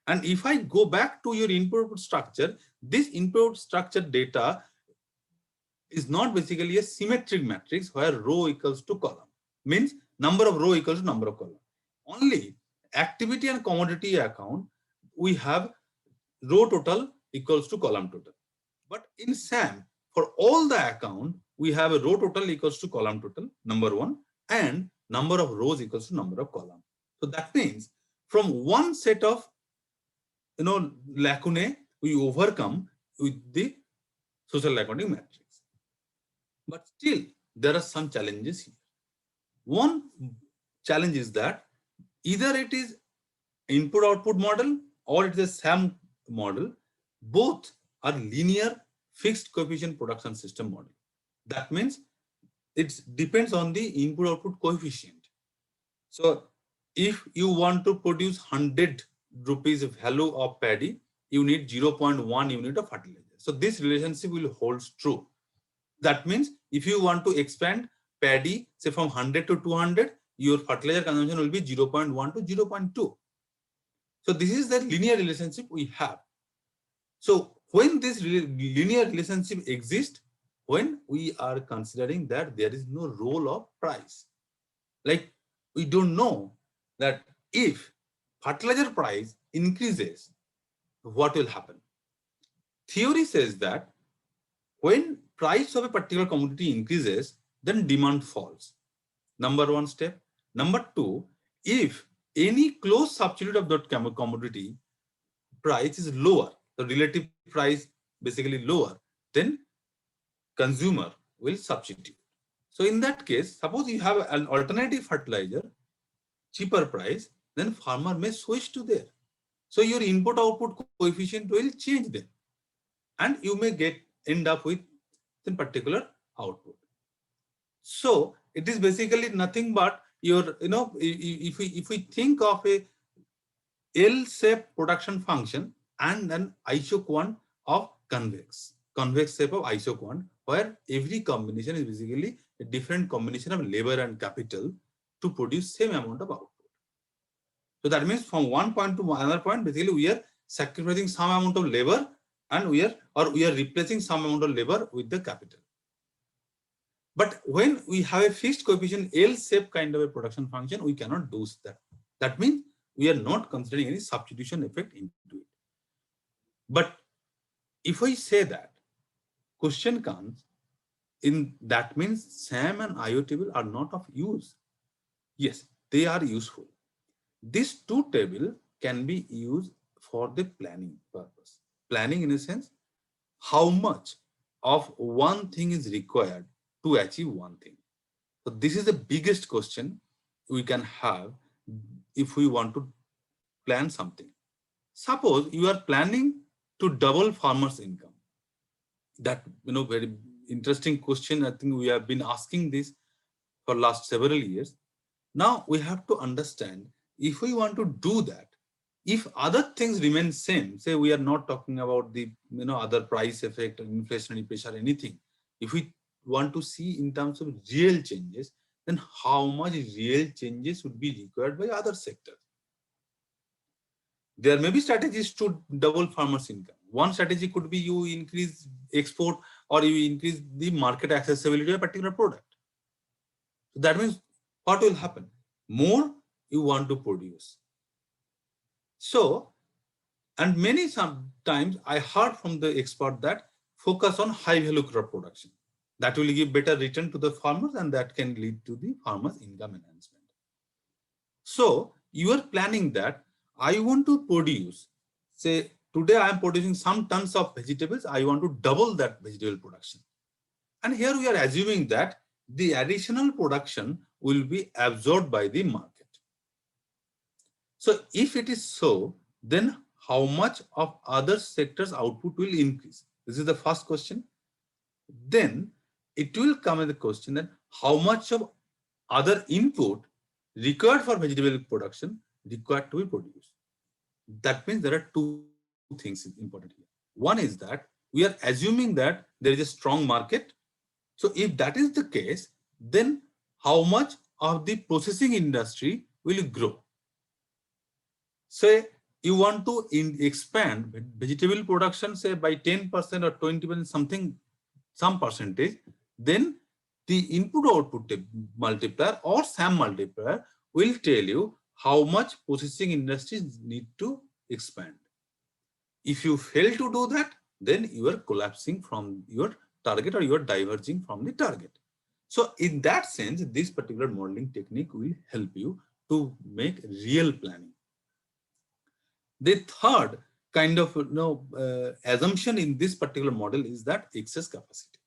S1: And if I go back to your input structure, this input structure data is not basically a symmetric matrix where row equals to column. Means number of row equals to number of column. Only activity and commodity account, we have row total equals to column total. But in SAM, for all the account, we have a row total equals to column total, number one, and number of rows equals to number of column. So that means from one set of lacunae we overcome with the social accounting matrix. But still, there are some challenges here. One challenge is that either it is input-output model or it is a SAM model. Both are linear fixed coefficient production system model. That means it depends on the input-output coefficient. So if you want to produce 100 rupees value of paddy, you need 0.1 unit of fertilizer. So this relationship will hold true. That means if you want to expand paddy, say from 100 to 200, your fertilizer consumption will be 0.1 to 0.2. So this is the linear relationship we have. So when this linear relationship exists, when we are considering that there is no role of price, like we don't know that if fertilizer price increases, what will happen? Theory says that when price of a particular commodity increases, then demand falls. Number one step. Number two, if any close substitute of that commodity price is lower, the relative price basically lower, then consumer will substitute. So in that case, suppose you have an alternative fertilizer, cheaper price, then farmer may switch to there. So your input output coefficient will change then, and you may end up with a particular output. So it is basically nothing but your, if we think of a L-shaped production function and an isoquant of convex shape of isoquant, where every combination is basically a different combination of labor and capital to produce same amount of output. So that means from one point to another point, basically we are sacrificing some amount of labor and we are replacing some amount of labor with the capital. But when we have a fixed coefficient L-shaped kind of a production function, we cannot do that. That means we are not considering any substitution effect into it. But if I say that, question comes in, that means SAM and IO table are not of use. Yes, they are useful. These two tables can be used for the planning purpose. Planning in a sense, how much of one thing is required to achieve one thing. So this is the biggest question we can have if we want to plan something. Suppose you are planning to double farmers' income. That, very interesting question. I think we have been asking this for last several years. Now we have to understand, if we want to do that, if other things remain same, say we are not talking about the other price effect or inflationary pressure, anything. If we want to see in terms of real changes, then how much real changes would be required by other sectors? There may be strategies to double farmers' income. One strategy could be you increase export or you increase the market accessibility of a particular product. So that means what will happen? More you want to produce. So, and many sometimes I heard from the expert that focus on high value crop production. That will give better return to the farmers and that can lead to the farmers' income enhancement. So you are planning that I want to produce, say today I am producing some tons of vegetables, I want to double that vegetable production. And here we are assuming that the additional production will be absorbed by the market. So if it is so, then how much of other sectors' output will increase? This is the first question. Then it will come in the question that how much of other input required for vegetable production required to be produced. That means there are two things important here. One is that we are assuming that there is a strong market. So if that is the case, then how much of the processing industry will grow? Say you want to expand vegetable production, say by 10% or 20%, something, some percentage, then the input output multiplier or SAM multiplier will tell you how much processing industries need to expand. If you fail to do that, then you are collapsing from your target or you are diverging from the target. So in that sense, this particular modeling technique will help you to make real planning. The third kind of assumption in this particular model is that excess capacity.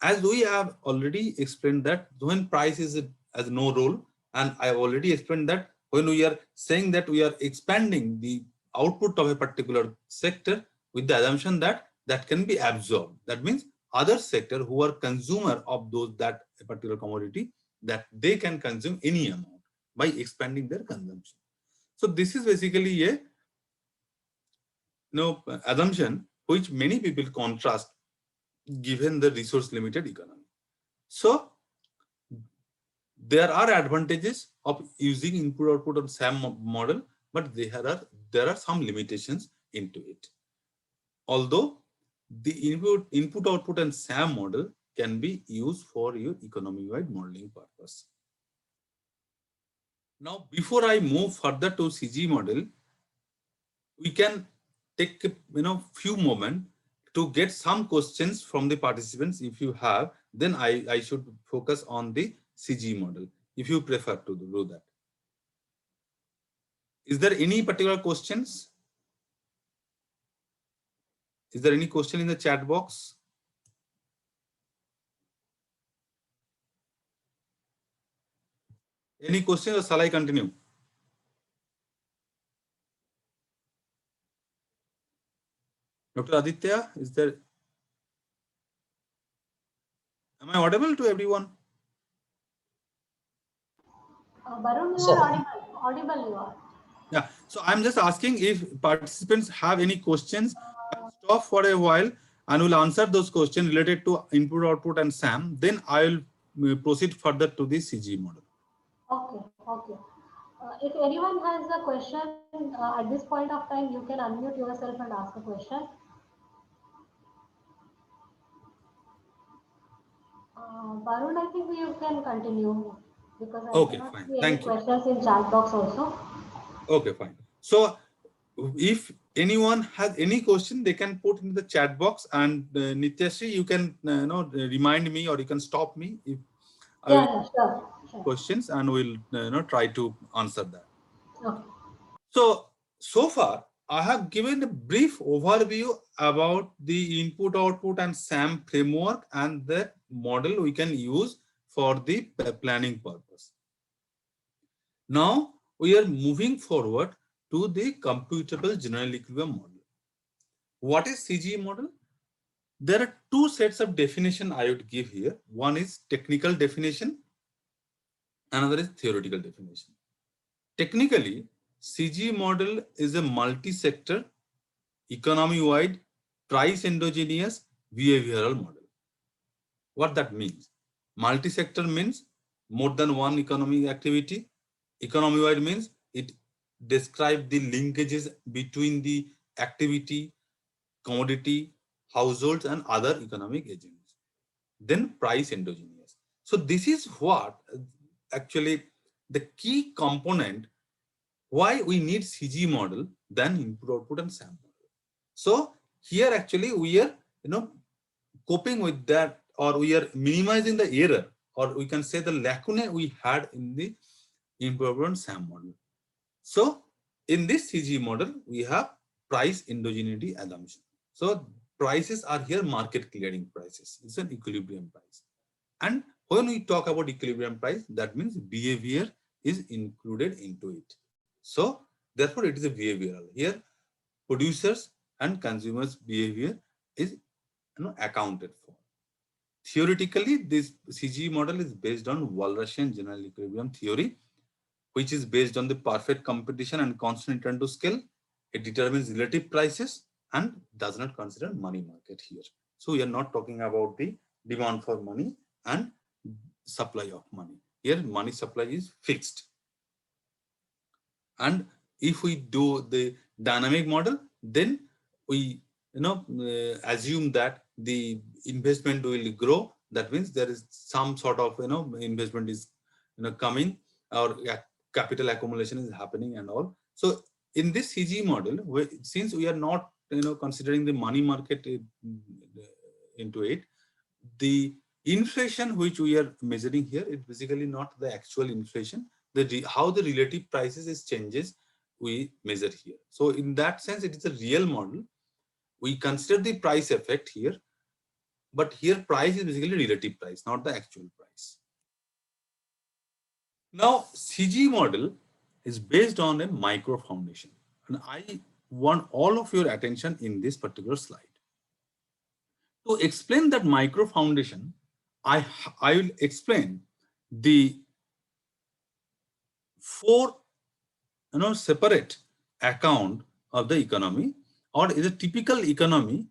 S1: As we have already explained that when price is as no role, and I have already explained that when we are saying that we are expanding the output of a particular sector with the assumption that that can be absorbed. That means other sector who are consumer of that particular commodity, that they can consume any amount by expanding their consumption. So this is basically a assumption which many people contrast given the resource limited economy. So there are advantages of using input output on SAM model, but there are some limitations into it. Although the input output and SAM model can be used for your economy-wide modeling purpose. Now, before I move further to CG model, we can take few moments to get some questions from the participants. If you have, then I should focus on the CG model, if you prefer to do that. Is there any particular questions? Is there any question in the chat box? Any questions, or shall I continue? Dr. Aditya, is there? Am I audible to everyone?
S2: Varun, you are audible. Audible you are.
S1: Yeah. So I'm just asking if participants have any questions. I'll stop for a while and will answer those questions related to input, output, and SAM. Then I will proceed further to the CG model.
S2: Okay. Okay. If anyone has a question at this point of time, you can unmute yourself and ask a question. Varun, I think you can continue because I cannot see any questions in chat box also.
S1: Okay, fine. So if anyone has any question, they can put in the chat box, and Nityashri, you can remind me, or you can stop me if
S2: Sure.
S1: questions, and we'll try to answer that.
S2: Okay.
S1: So far I have given a brief overview about the input, output, and SAM framework and the model we can use for the planning purpose. Now we are moving forward to the computable general equilibrium model. What is CGE model? There are two sets of definition I would give here. One is technical definition, another is theoretical definition. Technically, CGE model is a multi-sector, economy-wide, price endogenous behavioral model. What that means? Multi-sector means more than one economic activity. Economy-wide means it describes the linkages between the activity, commodity, households, and other economic agents. Then price endogenous. So this is what actually the key component why we need CG model than input, output, and SAM model. So here actually we are coping with that, or we are minimizing the error, or we can say the lacunae we had in the input, output, and SAM model. So in this CG model, we have price endogeneity assumption. So prices are here market clearing prices. It's an equilibrium price. And when we talk about equilibrium price, that means behavior is included into it. So therefore it is a behavioral. Here producers and consumers behavior is accounted for. Theoretically, this CGE model is based on Walrasian general equilibrium theory, which is based on the perfect competition and constant return to scale. It determines relative prices and does not consider money market here. So we are not talking about the demand for money and supply of money. Here, money supply is fixed. And if we do the dynamic model, then we assume that the investment will grow. That means there is some sort of investment is coming, or capital accumulation is happening and all. So in this CG model, since we are not considering the money market into it, the inflation which we are measuring here is basically not the actual inflation. How the relative prices is changes we measure here. So in that sense, it is a real model. We consider the price effect here, but here price is basically relative price, not the actual price. Now, CG model is based on a micro foundation, and I want all of your attention in this particular slide. To explain that micro foundation, I will explain the 4 separate account of the economy, or is a typical economy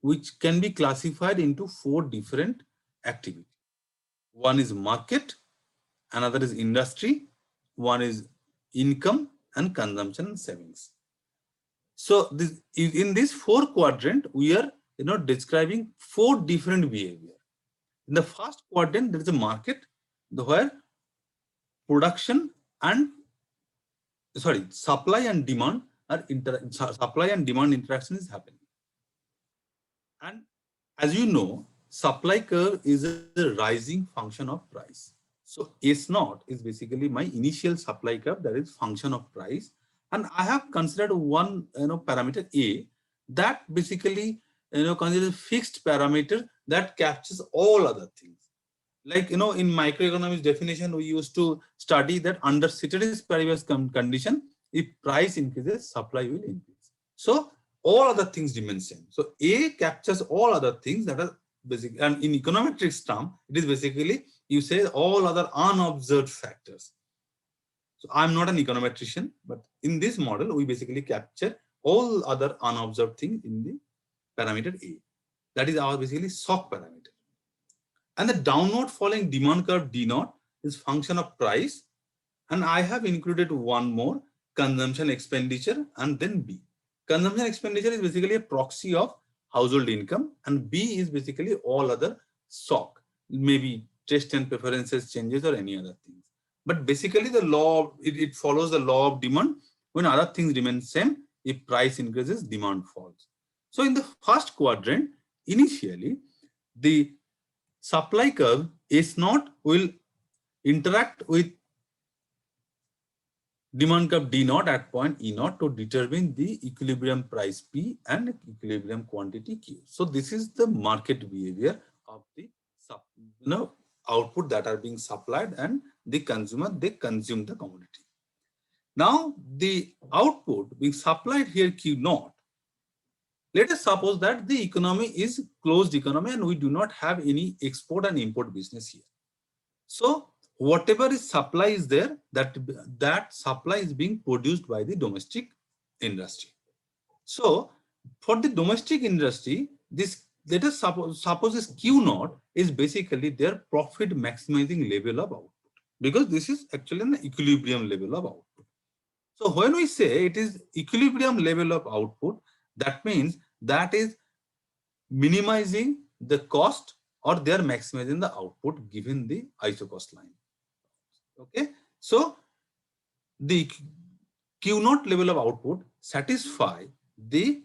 S1: which can be classified into 4 different activities. One is market, another is industry, one is income and consumption and savings. So in this 4 quadrant, we are describing 4 different behavior. In the first quadrant, there is a market where production and supply and demand interaction is happening. And as you know, supply curve is a rising function of price. So S0 is basically my initial supply curve, that is function of price. And I have considered one parameter A that basically considers fixed parameter that captures all other things. Like in microeconomics definition, we used to study that under ceteris paribus condition, if price increases, supply will increase. So all other things remain same. So A captures all other things that are basic, and in econometrics term, it is basically you say all other unobserved factors. So I'm not an econometrician, but in this model, we basically capture all other unobserved things in the parameter A. That is our basically shock parameter. And the downward falling demand curve D0 is function of price. And I have included one more, consumption expenditure, and then B. Consumption expenditure is basically a proxy of household income, and B is basically all other shock, maybe taste and preferences changes or any other things. But basically the law, it follows the law of demand. When other things remain same, if price increases, demand falls. So in the first quadrant, initially, the supply curve S0 will interact with demand curve D0 at point E0 to determine the equilibrium price P and equilibrium quantity Q. So this is the market behavior of the output that are being supplied, and the consumer, they consume the commodity. Now the output being supplied here Q0. Let us suppose that the economy is closed economy and we do not have any export and import business here. So whatever is supply is there, that supply is being produced by the domestic industry. So for the domestic industry, this, let us suppose this Q0 is basically their profit maximizing level of output, because this is actually an equilibrium level of output. So when we say it is equilibrium level of output, that means that is minimizing the cost, or they are maximizing the output given the isocost line. Okay, so the Q0 level of output satisfy the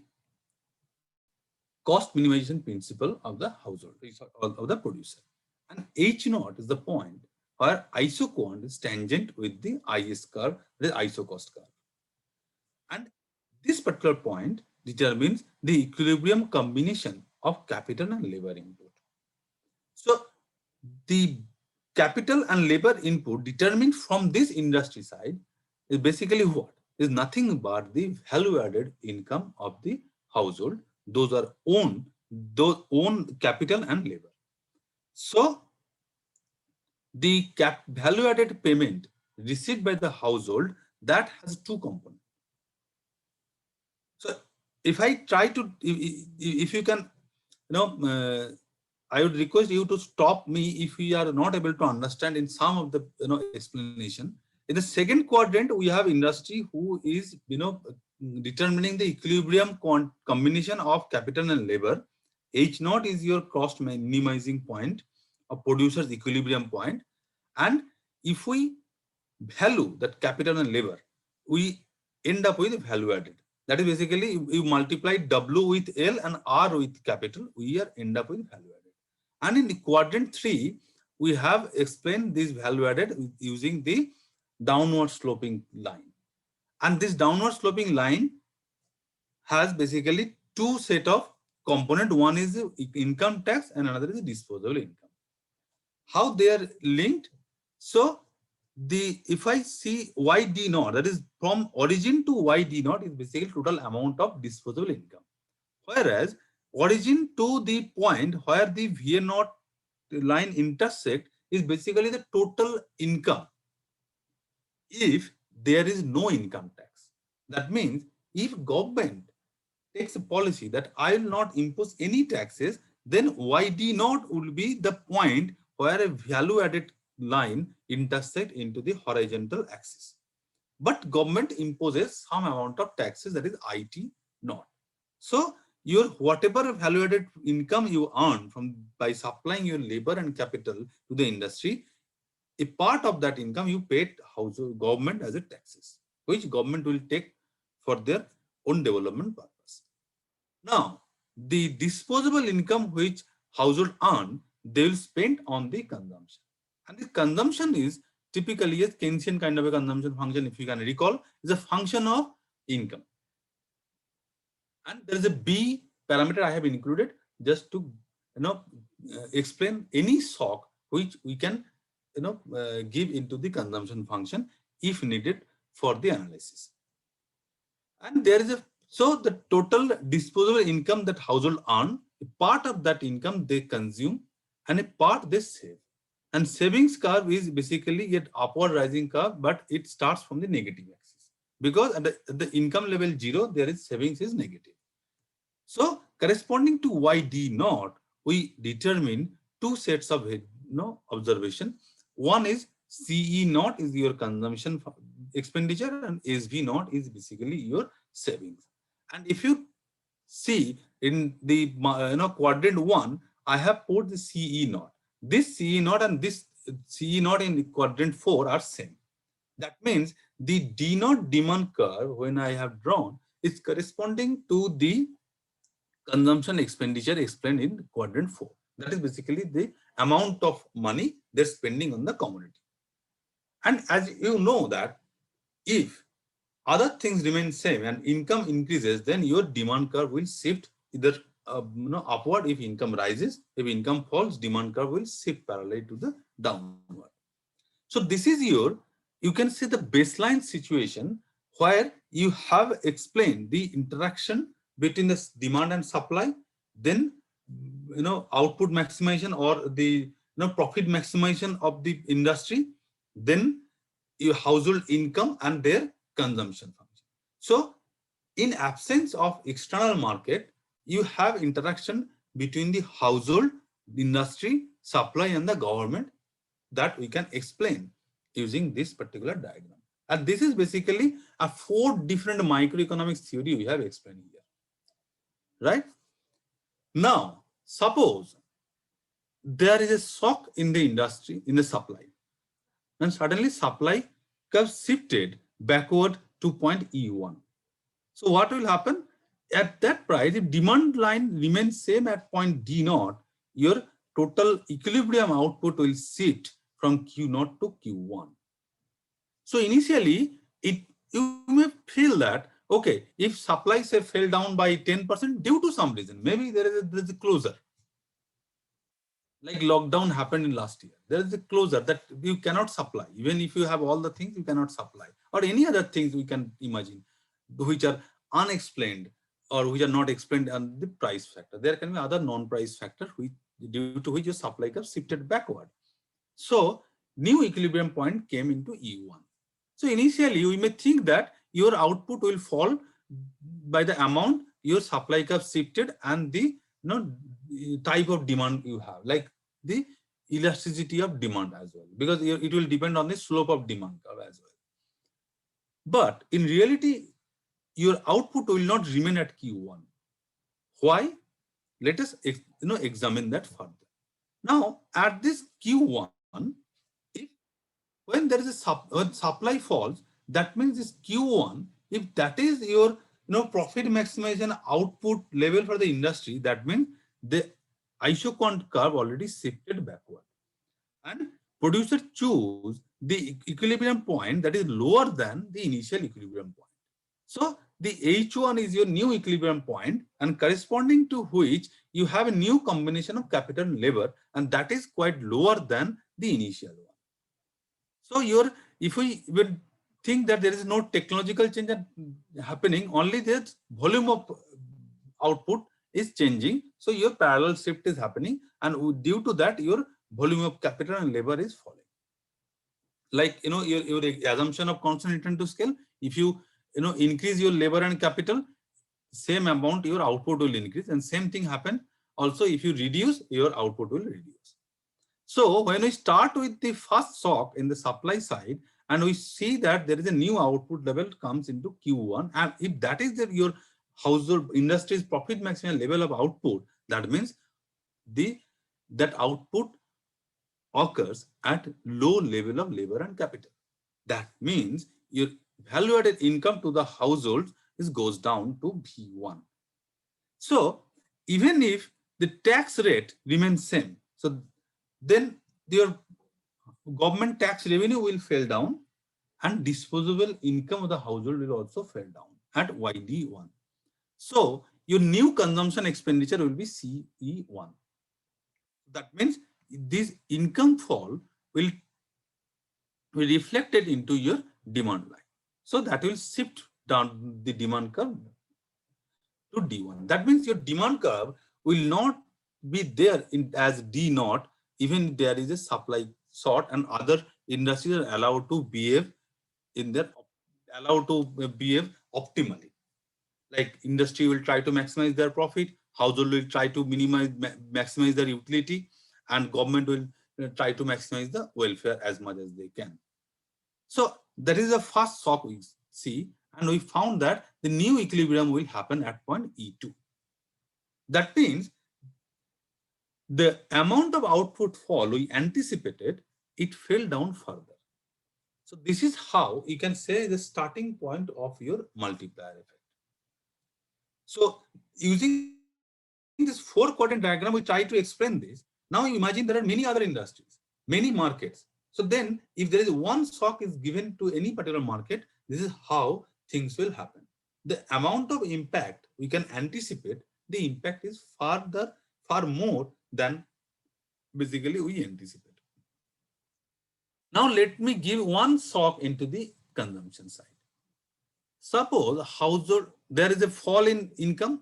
S1: cost minimization principle of the household, of the producer. And H0 is the point where isoquant is tangent with the IS curve, the isocost curve. And this particular point determines the equilibrium combination of capital and labor input. So the capital and labor input determined from this industry side is basically what? Is nothing but the value added income of the household. Those are owned those own capital and labor. So the value added payment received by the household, that has two components. So if I try to, if you can, I would request you to stop me if we are not able to understand in some of the explanation. In the second quadrant, we have industry who is determining the equilibrium combination of capital and labor. H naught is your cost minimizing point, a producer's equilibrium point, and if we value that capital and labor, we end up with value added. That is basically you multiply W with L and R with capital, we are end up with value added. And in the quadrant 3, we have explained this value added using the downward sloping line. And this downward sloping line has basically two set of component. One is the income tax and another is the disposable income. How they are linked? So if I see YD naught, that is from origin to YD naught, is basically total amount of disposable income. Whereas origin to the point where the VA naught line intersect is basically the total income if there is no income tax. That means if government takes a policy that I will not impose any taxes, then YD naught will be the point where a value added line intersect into the horizontal axis. But government imposes some amount of taxes, that is IT naught. So your whatever value added income you earn by supplying your labor and capital to the industry, a part of that income you pay government as a taxes, which government will take for their own development purpose. Now, the disposable income which household earn, they will spend on the consumption. And the consumption is typically a Keynesian kind of a consumption function, if you can recall, is a function of income. And there is a B parameter I have included just to explain any shock which we can give into the consumption function if needed for the analysis. And there is so the total disposable income that household earn, a part of that income they consume and a part they save. And savings curve is basically yet upward rising curve, but it starts from the negative axis because at the income level 0, there is savings is negative. So corresponding to YD naught, we determine two sets of observation. One is CE naught is your consumption expenditure and SV naught is basically your savings. And if you see in the quadrant 1, I have put the CE naught. This CE naught and this CE naught in quadrant 4 are same. That means the D naught demand curve when I have drawn is corresponding to the consumption expenditure explained in quadrant 4. That is basically the amount of money they're spending on the commodity. And as you know that if other things remain same and income increases, then your demand curve will shift either upward if income rises. If income falls, demand curve will shift parallel to the downward. So this is you can see the baseline situation where you have explained the interaction between the demand and supply, then output maximization or the profit maximization of the industry, then your household income and their consumption function. So in absence of external market, you have interaction between the household, the industry, supply and the government that we can explain using this particular diagram. And this is basically a 4 different microeconomics theory we have explained here. Right? Now, suppose there is a shock in the industry, in the supply, and suddenly supply curve shifted backward to point E1. So what will happen? At that price, if demand line remains same at point D naught, your total equilibrium output will shift from Q naught to Q1. So initially, you may feel that, okay, if supply say fell down by 10% due to some reason, maybe there is a closure. Like lockdown happened in last year. There is a closure that you cannot supply. Even if you have all the things, you cannot supply. Or any other things we can imagine, which are unexplained or which are not explained on the price factor. There can be other non-price factor which, due to which your supply curve shifted backward. So new equilibrium point came into E1. So initially we may think that your output will fall by the amount your supply curve shifted and the type of demand you have, like the elasticity of demand as well, because it will depend on the slope of demand curve as well. But in reality, your output will not remain at Q1. Why? Let us examine that further. Now at this Q1, if when there is a when supply falls, that means this Q1, if that is your profit maximization output level for the industry, that means the isoquant curve already shifted backward, and producer choose the equilibrium point that is lower than the initial equilibrium point. So the H1 is your new equilibrium point, and corresponding to which you have a new combination of capital and labor, and that is quite lower than the initial one. So if we would think that there is no technological change happening, only the volume of output is changing. So your parallel shift is happening, and due to that, your volume of capital and labor is falling. Like your assumption of constant return to scale, if you increase your labor and capital, same amount your output will increase, and same thing happen also if you reduce, your output will reduce. So when we start with the first shock in the supply side, and we see that there is a new output level comes into Q1, and if that is your household industry's profit maximum level of output, that means that output occurs at low level of labor and capital. That means your value added income to the household goes down to V1. So even if the tax rate remains same, so then your government tax revenue will fall down, and disposable income of the household will also fall down at YD1. So your new consumption expenditure will be CE1. That means this income fall will be reflected into your demand line. So that will shift down the demand curve to D1. That means your demand curve will not be there as D0, even there is a supply short and other industries are allowed to behave optimally. Like industry will try to maximize their profit, household will try to maximize their utility, and government will try to maximize the welfare as much as they can. So that is the first shock we see, and we found that the new equilibrium will happen at point E2. That means the amount of output fall we anticipated, it fell down further. So this is how you can say the starting point of your multiplier effect. So using this 4-quadrant diagram, we try to explain this. Now you imagine there are many other industries, many markets. So then if there is one shock is given to any particular market, this is how things will happen. The amount of impact we can anticipate, the impact is far more than basically we anticipate. Now let me give one shock into the consumption side. Suppose household, there is a fall in income,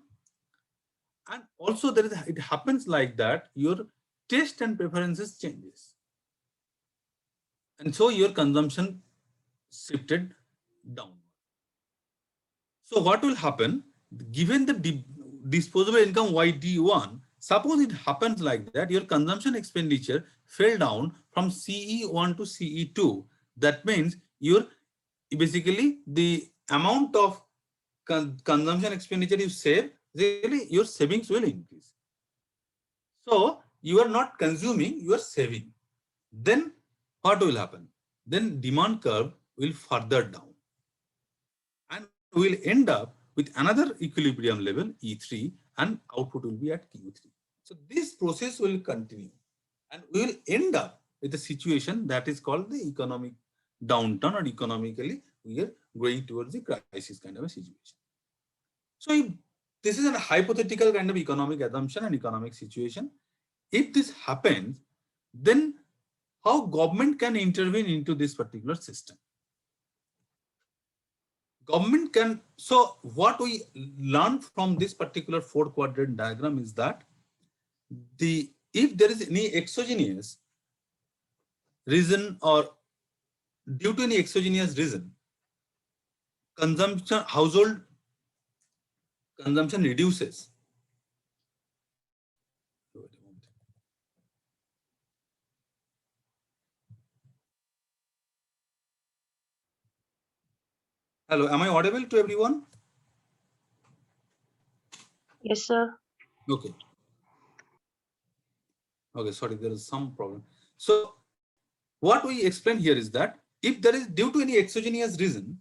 S1: and also it happens like that your taste and preferences changes, and so your consumption shifted downward. So what will happen, given the disposable income YD1, suppose it happens like that your consumption expenditure fell down from CE1 to CE2. That means basically the amount of consumption expenditure you save, really your savings will increase. So you are not consuming, you are saving. Then what will happen? Then demand curve will further down, and we'll end up with another equilibrium level E3, and output will be at Q3. So this process will continue, and we will end up with a situation that is called the economic downturn, or economically we are going towards the crisis kind of a situation. So if this is a hypothetical kind of economic assumption and economic situation. If this happens, then how government can intervene into this particular system? government can, so what we learn from this particular four quadrant diagram is that if there is any exogenous reason or due to any exogenous reason, household consumption reduces. Hello, am I audible to everyone?
S3: Yes, sir.
S1: Okay. Okay, sorry, there is some problem. So what we explain here is that if there is due to any exogenous reason,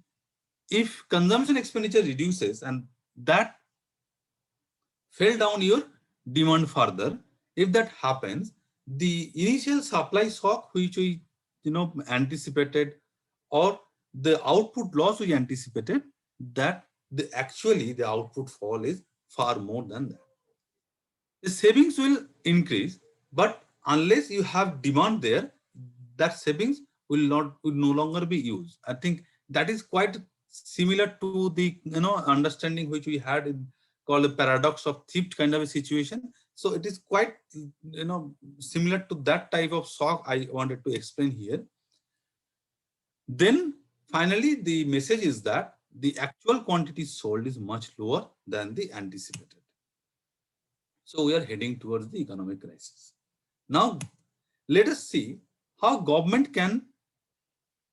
S1: if consumption expenditure reduces and that fell down your demand further, if that happens, the initial supply shock which we anticipated or the output loss we anticipated, that actually the output fall is far more than that. The savings will increase, but unless you have demand there, that savings will no longer be used. I think that is quite similar to the understanding which we had called the paradox of thrift kind of a situation. So it is quite similar to that type of shock I wanted to explain here. Then finally the message is that the actual quantity sold is much lower than the anticipated. So we are heading towards the economic crisis. Now, let us see how government can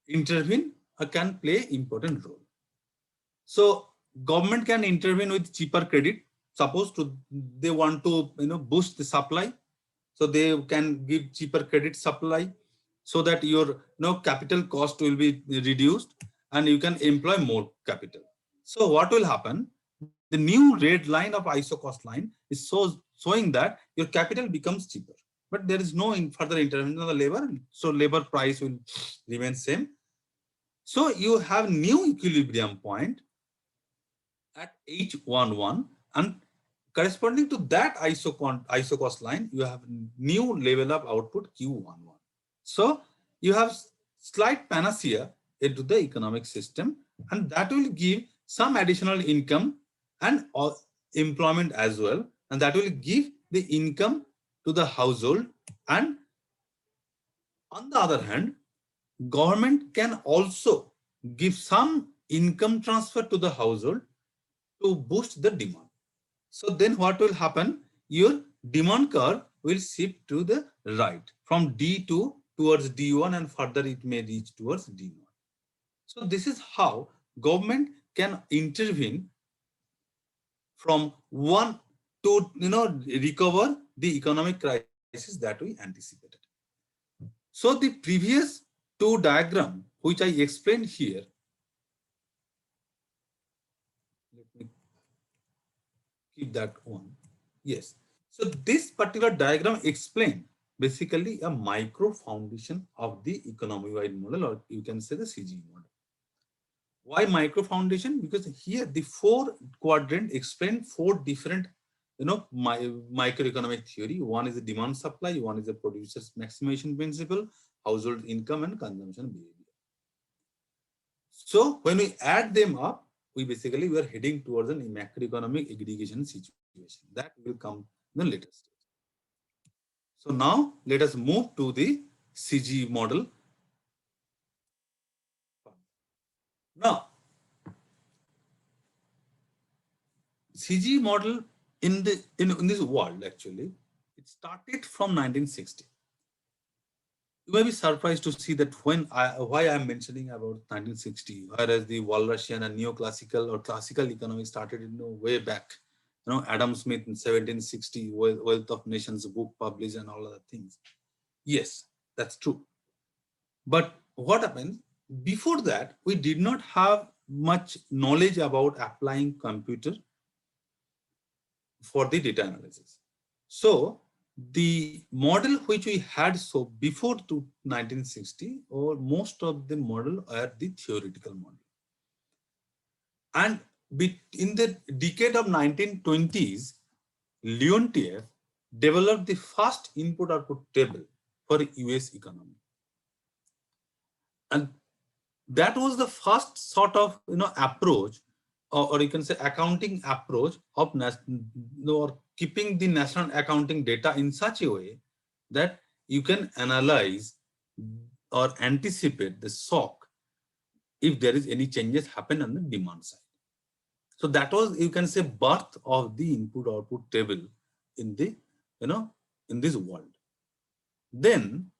S1: intervene or can play important role. So government can intervene with cheaper credit. Suppose they want to boost the supply, so they can give cheaper credit supply so that your capital cost will be reduced and you can employ more capital. So what will happen? The new red line of ISO cost line is showing that your capital becomes cheaper, but there is no further intervention on the labor, so labor price will remain same. So you have new equilibrium point at H11, and corresponding to that ISO cost line, you have new level of output Q11. So you have slight panacea into the economic system, and that will give some additional income and employment as well, and that will give the income to the household. And on the other hand, government can also give some income transfer to the household to boost the demand. So then what will happen? Your demand curve will shift to the right from D2 towards D1, and further it may reach towards D0. So this is how government can intervene from one to recover the economic crisis that we anticipated. So the previous two diagram which I explained here, let me keep that one. Yes. So this particular diagram explains basically a micro foundation of the economy-wide model, or you can say the CGE model. Why micro foundation? Because here the four quadrant explain four different microeconomic theory. One is the demand supply, one is the producer's maximization principle, household income, and consumption behavior. So when we add them up, we are heading towards an macroeconomic aggregation situation that will come in the later stage. So now let us move to the CGE model. Now, CGE model in this world, actually, it started from 1960. You may be surprised to see that why I'm mentioning about 1960, whereas the Walrasian and neoclassical or classical economy started way back. Adam Smith in 1760, Wealth of Nations book published and all other things. Yes, that's true. But what happened? Before that, we did not have much knowledge about applying computer for the data analysis. So the model which we had before to 1960, or most of the model are the theoretical model. And in the decade of 1920s, Leontief developed the first input-output table for the US economy. And that was the first sort of approach, or you can say accounting approach of or keeping the national accounting data in such a way that you can analyze or anticipate the shock if there is any changes happen on the demand side. So that was, you can say, birth of the input output table in the in this world. Then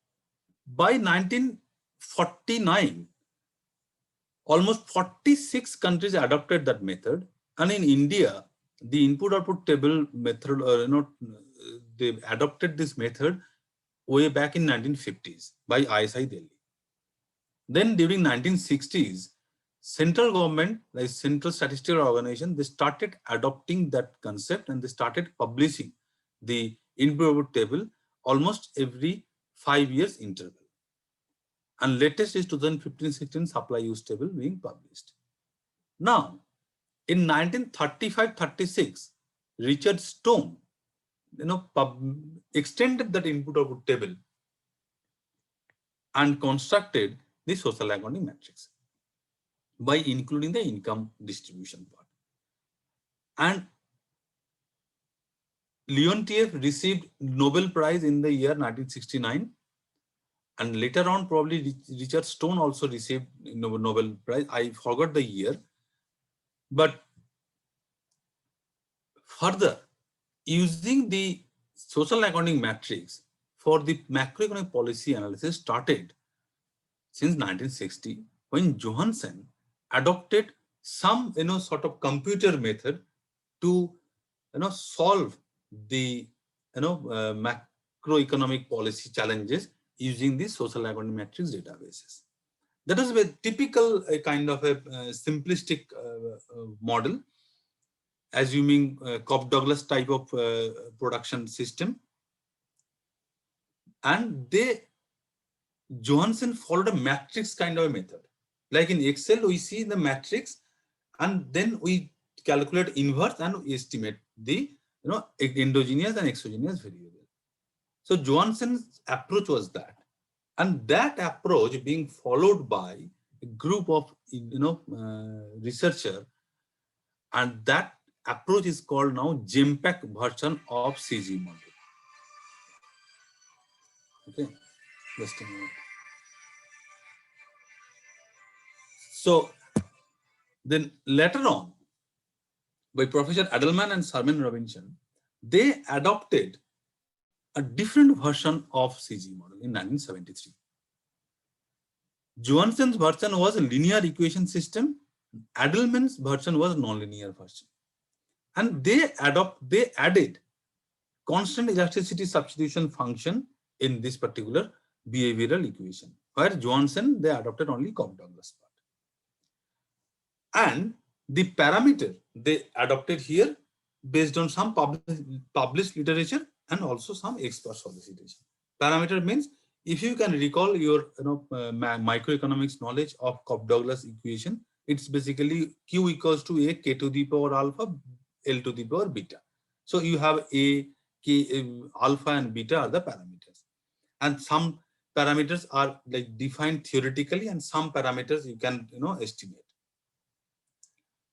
S1: by 1949, almost 46 countries adopted that method, and in India, the input output table method, they adopted this method way back in 1950s by ISI Delhi. Then during 1960s, central government, like Central Statistical Organization, they started adopting that concept and they started publishing the input output table almost every 5 years interval. And latest is 2015-16 supply use table being published. Now, in 1935-36, Richard Stone, extended that input output table and constructed the social accounting matrix by including the income distribution part. And Leontief received Nobel Prize in the year 1969. And later on, probably Richard Stone also received Nobel Prize. I forgot the year. But further, using the social accounting matrix for the macroeconomic policy analysis started since 1960, when Johansen adopted some sort of computer method to solve the macroeconomic policy challenges using the social accounting matrix databases. That is a typical kind of a simplistic model, assuming Cobb-Douglas type of production system. And Johansen followed a matrix kind of a method. Like in Excel, we see the matrix and then we calculate inverse and we estimate the endogenous and exogenous variable. So Johansen's approach was that. And that approach being followed by a group of researcher, and that approach is called now GEMPAC version of CG model. Okay, just a minute. So then later on, by Professor Adelman and Sarmen Robinson, they adopted a different version of CG model in 1973. Johansen's version was a linear equation system. Adelman's version was nonlinear version. And they added constant elasticity substitution function in this particular behavioral equation, where Johansen, they adopted only Cobb-Douglas part. And the parameter they adopted here based on some published literature and also some expert solicitation. Parameter means, if you can recall your microeconomics knowledge of Cobb-Douglas equation, it's basically Q equals to A, K to the power alpha, L to the power beta. So you have A, K, alpha and beta are the parameters. And some parameters are like defined theoretically and some parameters you can estimate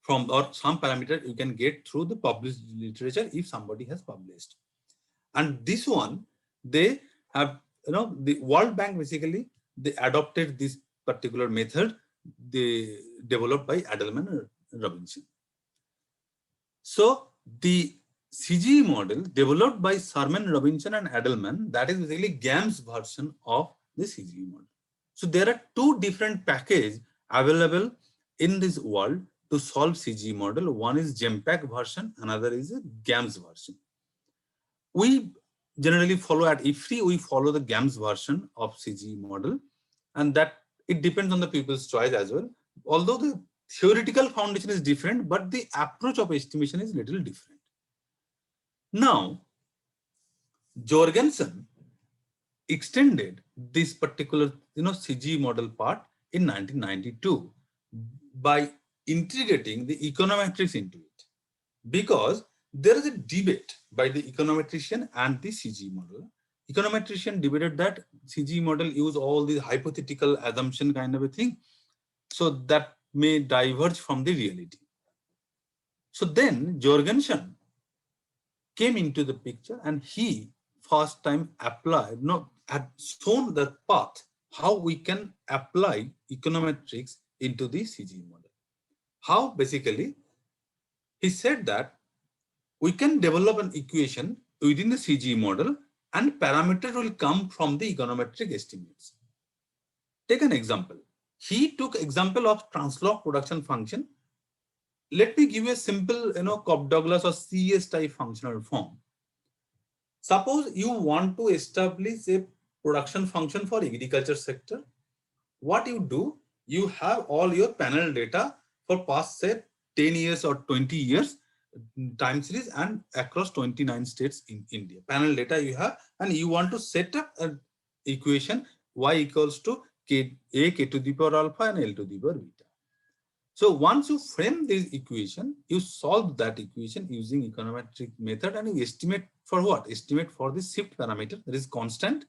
S1: from, or some parameter you can get through the published literature if somebody has published. And this one, they have, the World Bank basically, they adopted this particular method they developed by Adelman and Robinson. So the CGE model developed by Sarmen, Robinson and Adelman, that is basically GAMS version of the CGE model. So there are two different packages available in this world to solve CGE model. One is GEMPAC version, another is a GAMS version. We generally follow at IFRI, we follow the GAMS version of CGE model, and that it depends on the people's choice as well. Although the theoretical foundation is different, but the approach of estimation is little different. Now, Jorgensen extended this particular CGE model part in 1992 by integrating the econometrics into it, because there is a debate by the econometrician and the CGE model. Econometrician debated that CGE model use all these hypothetical assumption kind of a thing, So that may diverge from the reality. So then Jorgensen came into the picture and he first time applied, had shown the path how we can apply econometrics into the CG model. How basically, he said that we can develop an equation within the CG model and parameters will come from the econometric estimates. Take an example. He took example of Translog production function. Let me give you a simple, Cobb-Douglas or CS type functional form. Suppose you want to establish a production function for agriculture sector. What you do, you have all your panel data for past, say, 10 years or 20 years time series and across 29 states in India. Panel data you have, and you want to set up an equation y equals to k to the power alpha and L to the power beta. So once you frame this equation, you solve that equation using econometric method and you estimate for what? Estimate for the shift parameter, that is constant.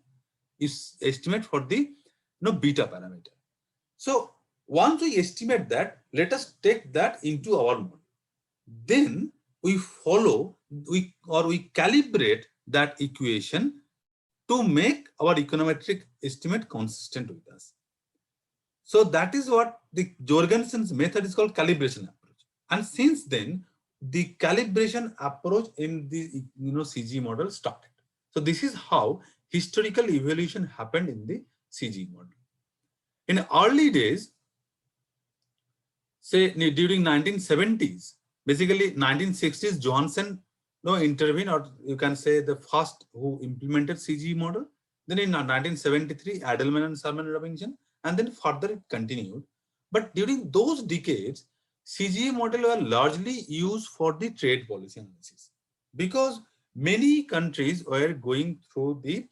S1: You estimate for the beta parameter. So once we estimate that, let us take that into our model. Then we calibrate that equation to make our econometric estimate consistent with us. So that is what the Jorgensen's method is called, calibration approach. And since then, the calibration approach in the CG model started. So this is how historical evolution happened in the CG model. In early days, say during 1970s, basically 1960s, Johansen intervened, or you can say the first who implemented CG model. Then in 1973, Adelman and Salman Robinson, and then further it continued. But during those decades, CG model were largely used for the trade policy analysis because many countries were going through the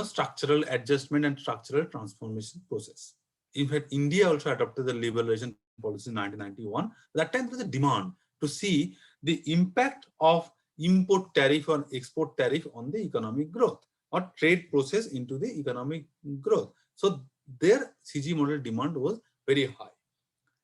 S1: structural adjustment and structural transformation process. In fact, India also adopted the liberalization policy in 1991. That time there was a demand to see the impact of import tariff or export tariff on the economic growth or trade process into the economic growth. So their CG model demand was very high.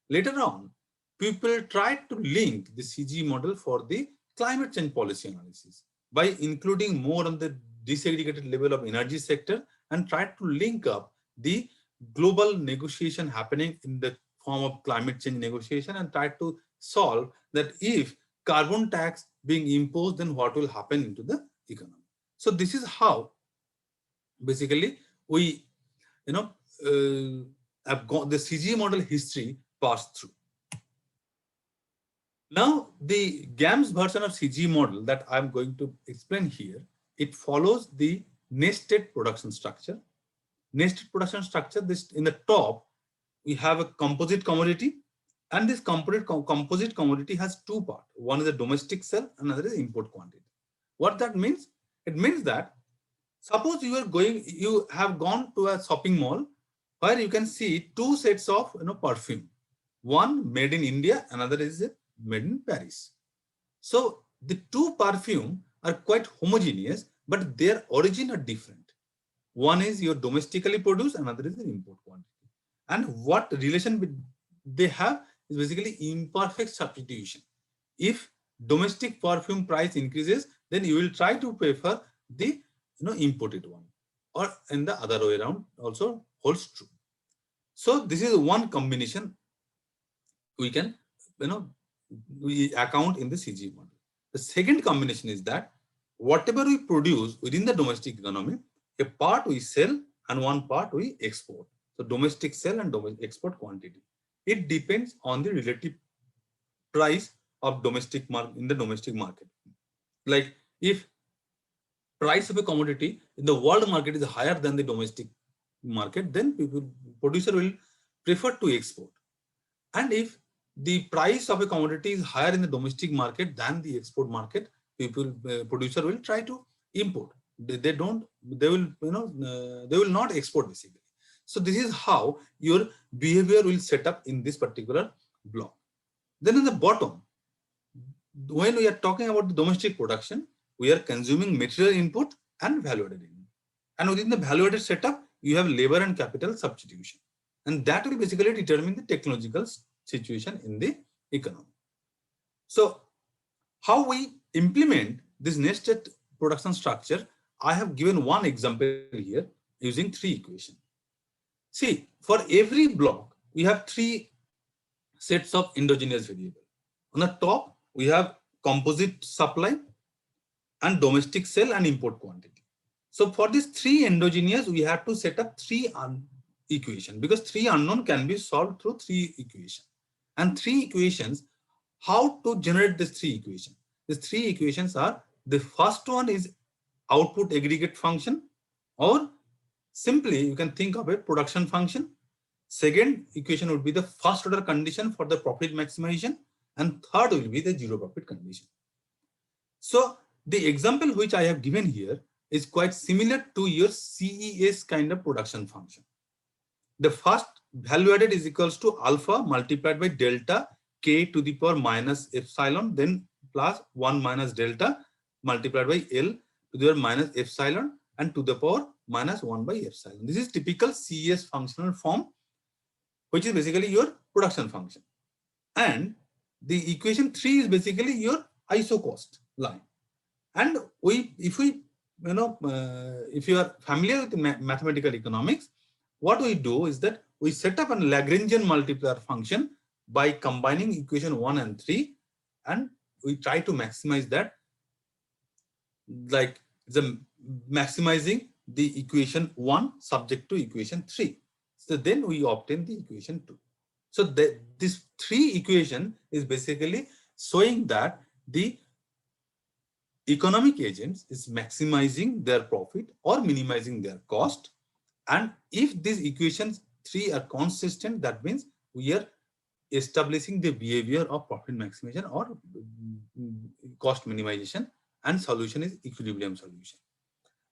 S1: Later on, people tried to link the CG model for the climate change policy analysis by including more on the disaggregated level of energy sector and tried to link up the global negotiation happening in the form of climate change negotiation and tried to solve that if carbon tax being imposed, then what will happen into the economy. So this is how basically we have got the CG model history passed through. Now the GAMS version of CG model that I'm going to explain here, it follows the nested production structure. Nested production structure, this in the top, we have a composite commodity, and this composite commodity has two parts. One is a domestic sale, another is import quantity. What that means? It means that suppose you have gone to a shopping mall where you can see two sets of perfume. One made in India, another is made in Paris. So the two perfume are quite homogeneous, but their origin are different. One is your domestically produced, another is an import quantity. And what relation they have is basically imperfect substitution. If domestic perfume price increases, then you will try to prefer the imported one, or in the other way around also holds true. So this is one combination we can we account in the CG model. The second combination is that whatever we produce within the domestic economy, a part we sell and one part we export. So domestic sell and export quantity. It depends on the relative price of domestic market in the domestic market. Like if price of a commodity in the world market is higher than the domestic market, then producer will prefer to export. And if the price of a commodity is higher in the domestic market than the export market, producer will try to import. They will not export basically. So this is how your behavior will set up in this particular block. Then in the bottom, when we are talking about the domestic production, we are consuming material input and value added input. And within the value added setup, you have labor and capital substitution. And that will basically determine the technological situation in the economy. So how we implement this nested production structure, I have given one example here using 3 equations. See, for every block, we have 3 sets of endogenous variables. On the top, we have composite supply and domestic sale and import quantity. So for these 3 endogenous, we have to set up 3 equations, because 3 unknown can be solved through 3 equations. And 3 equations, how to generate these 3 equations? These 3 equations are, the first one is output aggregate function, or simply you can think of a production function. Second equation would be the first order condition for the profit maximization, and third will be the zero profit condition. So the example which I have given here is quite similar to your CES kind of production function. The first value added is equals to alpha multiplied by delta k to the power minus epsilon, then plus 1 minus delta multiplied by L to the power minus epsilon and to the power minus 1 by epsilon. This is typical CES functional form, which is basically your production function. And the equation 3 is basically your ISO cost line. And if you are familiar with mathematical economics, what we do is that we set up a Lagrangian multiplier function by combining equation 1 and 3, and we try to maximize that, like the maximizing the equation 1 subject to equation 3. So then we obtain the equation 2. So this 3 equation is basically showing that the economic agents is maximizing their profit or minimizing their cost. And if these equations 3 are consistent, that means we are establishing the behavior of profit maximization or cost minimization, and solution is equilibrium solution.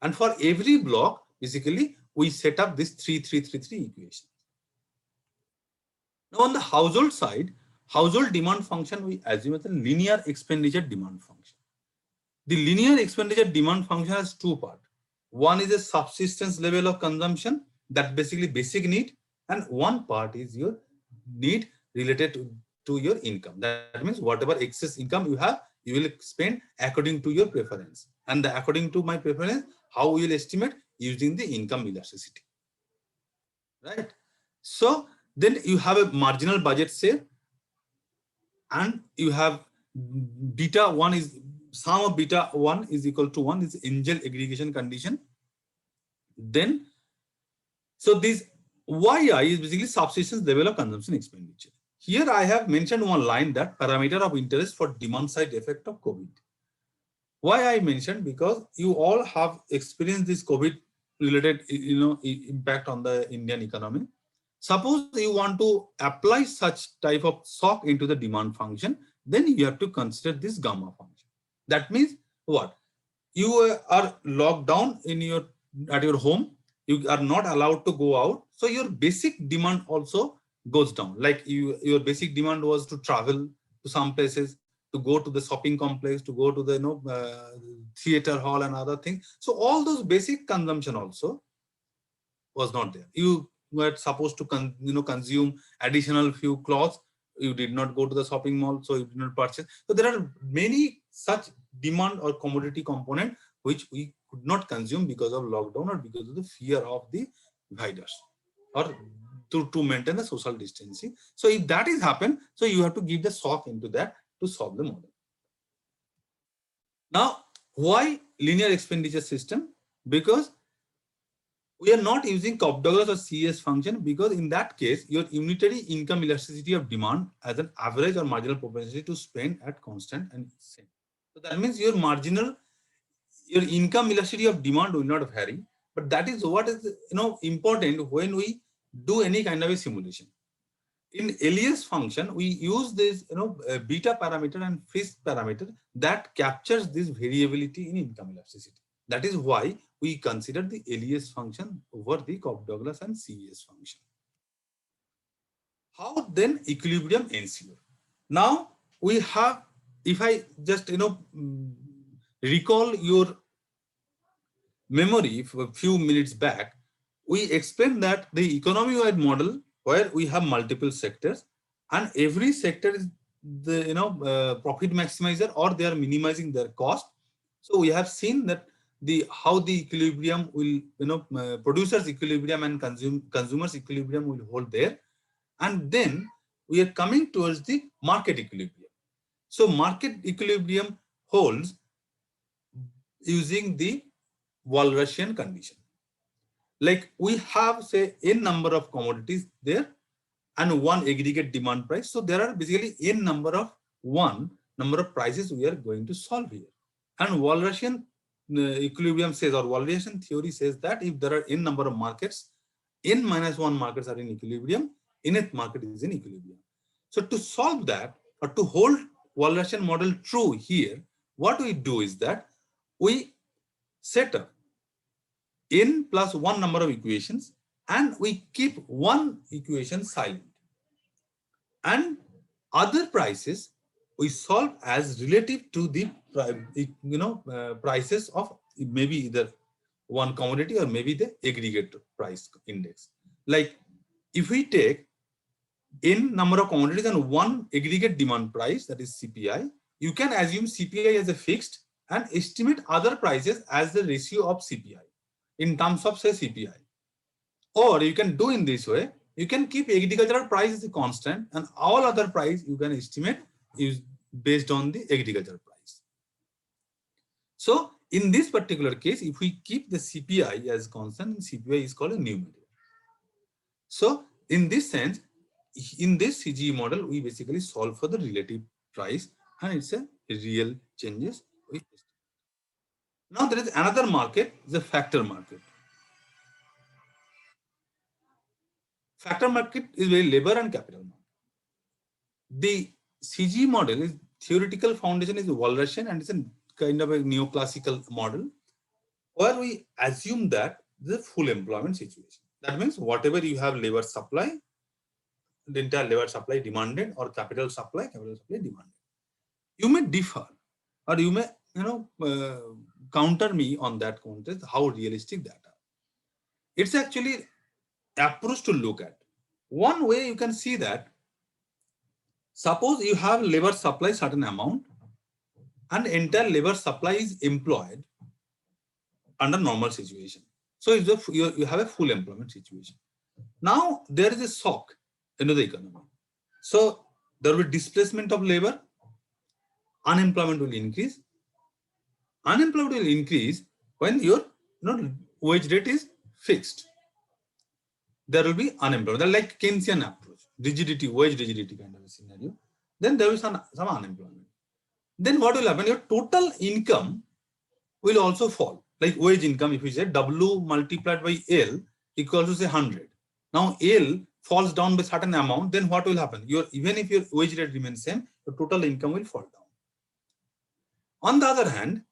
S1: And for every block, basically, we set up this 3-3-3-3 equation. Now on the household side, household demand function, we assume as a linear expenditure demand function. The linear expenditure demand function has 2 parts. One is a subsistence level of consumption, that basically basic need, and one part is your need related to your income. That means whatever excess income you have, you will spend according to your preference. And according to my preference, how we will estimate using the income elasticity, right? So then you have a marginal budget share, and you have beta 1 is sum of beta 1 is equal to 1 is Engel aggregation condition. Then, so this YI is basically subsistence level of consumption expenditure. Here I have mentioned one line, that parameter of interest for demand side effect of COVID. Why I mentioned? Because you all have experienced this COVID related impact on the Indian economy. Suppose you want to apply such type of shock into the demand function, then you have to consider this gamma function. That means what? You are locked down at your home. You are not allowed to go out. So your basic demand also goes down. Like your basic demand was to travel to some places, to go to the shopping complex, to go to the theater hall and other things. So all those basic consumption also was not there. You were supposed to consume additional few clothes. You did not go to the shopping mall, so you did not purchase. So there are many such demand or commodity component which we could not consume because of lockdown or because of the fear of the virus, or to maintain the social distancing. So if that is happened, so you have to give the shock into that to solve the model. Now, why linear expenditure system? Because we are not using Cobb-Douglas or CES function, because in that case, your unitary income elasticity of demand as an average or marginal propensity to spend at constant and same. So that means your income elasticity of demand will not vary, but that is what is important when we do any kind of a simulation. In LES function, we use this beta parameter and Frisk parameter that captures this variability in income elasticity. That is why we consider the LES function over the Cobb-Douglas and CES function. How then equilibrium ensure? Now we have, if I just recall your memory for a few minutes back, we explained that the economy-wide model where we have multiple sectors, and every sector is the profit maximizer, or they are minimizing their cost. So we have seen that how the equilibrium will, producers equilibrium and consumers equilibrium will hold there, and then we are coming towards the market equilibrium. So market equilibrium holds using the Walrasian condition. Like we have, say, n number of commodities there and one aggregate demand price. So there are basically n number of prices we are going to solve here. And Walrasian equilibrium says, or Walrasian theory says, that if there are n number of markets, n minus 1 markets are in equilibrium, nth market is in equilibrium. So to solve that, or to hold Walrasian model true here, what we do is that we set up n plus 1 number of equations, and we keep one equation silent. And other prices we solve as relative to the prices of maybe either one commodity or maybe the aggregate price index. Like if we take n number of commodities and one aggregate demand price, that is CPI, you can assume CPI as a fixed and estimate other prices as the ratio of CPI in terms of, say, CPI. Or you can do in this way, you can keep agricultural price as a constant, and all other price you can estimate is based on the agricultural price. So in this particular case, if we keep the CPI as constant, CPI is called a numerator. So in this sense, in this CGE model, we basically solve for the relative price, and it's a real changes. Now there is another market, the factor market. Factor market is very labor and capital market. The CGE model is theoretical foundation is Walrasian, and it's a kind of a neoclassical model where we assume that the full employment situation. That means whatever you have labor supply, the entire labor supply demanded, or capital supply demanded. You may differ, or you may counter me on that context, how realistic that are. It's actually approach to look at. One way you can see that, suppose you have labor supply certain amount, and entire labor supply is employed under normal situation. So you have a full employment situation. Now there is a shock into the economy. So there will be displacement of labor, unemployment will increase. Unemployment will increase when your wage rate is fixed. There will be unemployment. They're like Keynesian approach, rigidity, wage rigidity kind of a scenario. Then there will be some unemployment. Then what will happen? Your total income will also fall. Like wage income, if we say W multiplied by L equals to say 100. Now L falls down by certain amount, then what will happen? Even if your wage rate remains same, your total income will fall down. On the other hand,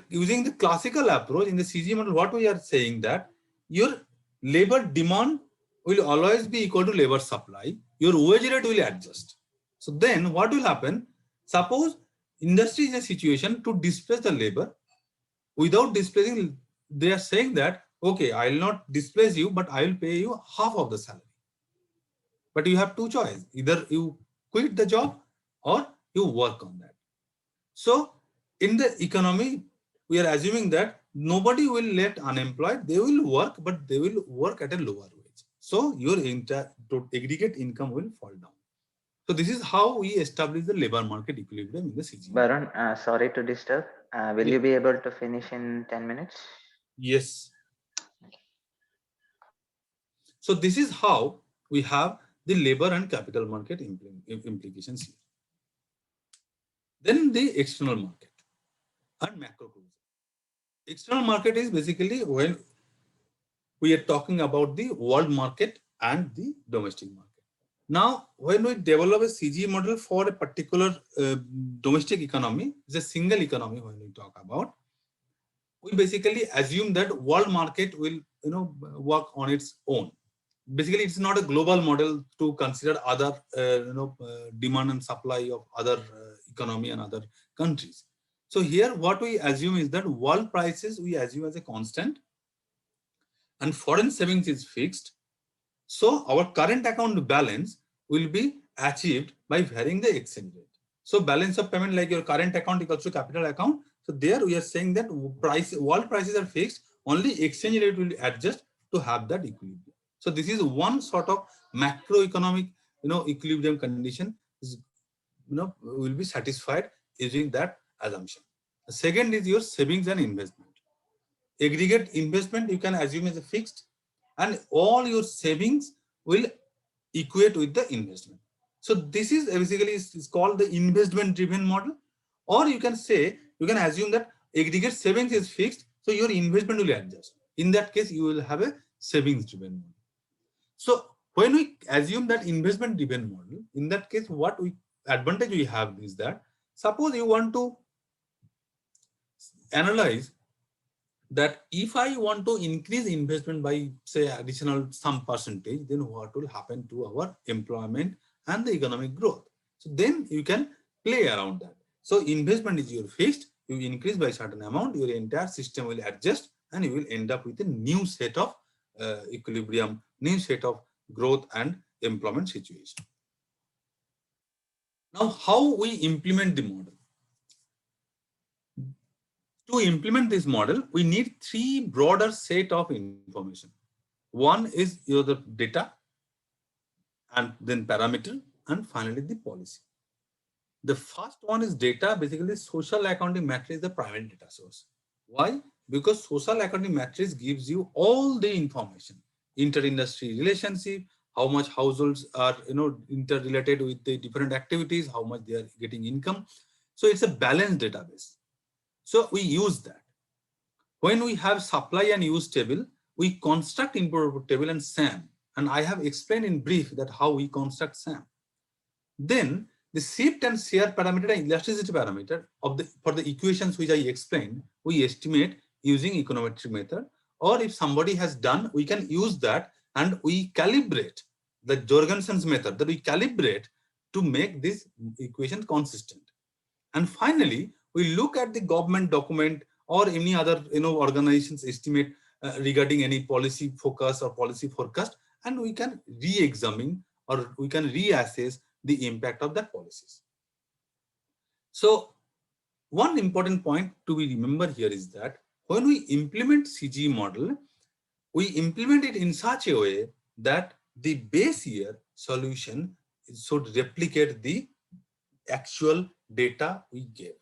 S1: using the classical approach in the CGE model, what we are saying that your labor demand will always be equal to labor supply. Your wage rate will adjust. So then what will happen? Suppose industry is in a situation to displace the labor. Without displacing, they are saying that, okay, I will not displace you, but I will pay you half of the salary. But you have two choices. Either you quit the job or you work on that. So in the economy, we are assuming that nobody will let unemployed. They will work, but they will work at a lower wage. So your aggregate income will fall down. So this is how we establish the labor market equilibrium in the CGE.
S3: Varun, sorry to disturb. Will you be able to finish in 10 minutes?
S1: Yes. So this is how we have the labor and capital market implications here. Then the external market and macro cruise. External market is basically when we are talking about the world market and the domestic market. Now, when we develop a CGE model for a particular domestic economy, it's a single economy when we talk about, we basically assume that world market will work on its own. Basically, it's not a global model to consider other demand and supply of other economy and other countries. So here, what we assume is that world prices we assume as a constant, and foreign savings is fixed. So our current account balance will be achieved by varying the exchange rate. So balance of payment, like your current account equals to capital account. So there we are saying that world prices are fixed, only exchange rate will adjust to have that equilibrium. So this is one sort of macroeconomic, equilibrium condition is, will be satisfied using that assumption. The second is your savings and investment. Aggregate investment you can assume as a fixed, and all your savings will equate with the investment. So this is basically is called the investment driven model. Or you can say, you can assume that aggregate savings is fixed, so your investment will adjust. In that case, you will have a savings driven model. So when we assume that investment driven model, in that case, what advantage we have is that, suppose you want to analyze that if I want to increase investment by say additional some percentage, then what will happen to our employment and the economic growth? So then you can play around that. So investment is your fixed, you increase by certain amount, your entire system will adjust and you will end up with a new set of equilibrium, new set of growth and employment situation. Now, how we implement the model? To implement this model, we need three broader set of information. One is the data, and then parameter, and finally the policy. The first one is data. Basically, social accounting matrix is the primary data source. Why? Because social accounting matrix gives you all the information: inter-industry relationship, how much households are interrelated with the different activities, how much they are getting income. So it's a balanced database. So we use that. When we have supply and use table, we construct input table and SAM. And I have explained in brief that how we construct SAM. Then the shift and share parameter and elasticity parameter for the equations which I explained, we estimate using econometric method. Or if somebody has done, we can use that and we calibrate the Jorgensen's method, that we calibrate to make this equation consistent. And finally, we look at the government document or any other organization's estimate regarding any policy focus or policy forecast, and we can re-examine or we can reassess the impact of that policies. So one important point to be remembered here is that when we implement CG model, we implement it in such a way that the base year solution should replicate the actual data we gave.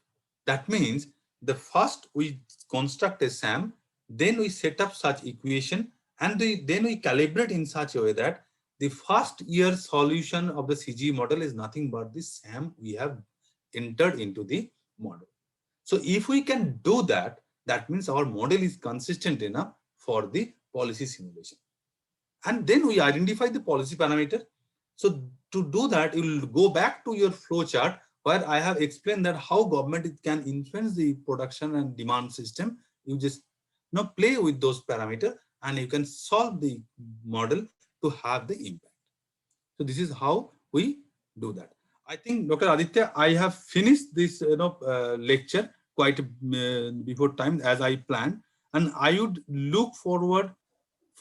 S1: That means the first we construct a SAM, then we set up such equation, and then we calibrate in such a way that the first year solution of the CG model is nothing but the SAM we have entered into the model. So if we can do that, that means our model is consistent enough for the policy simulation. And then we identify the policy parameter. So to do that, you will go back to your flow chart where I have explained that how government can influence the production and demand system. You just play with those parameters and you can solve the model to have the impact. So this is how we do that. I think, Dr. Aditya, I have finished this lecture quite before time as I planned, and I would look forward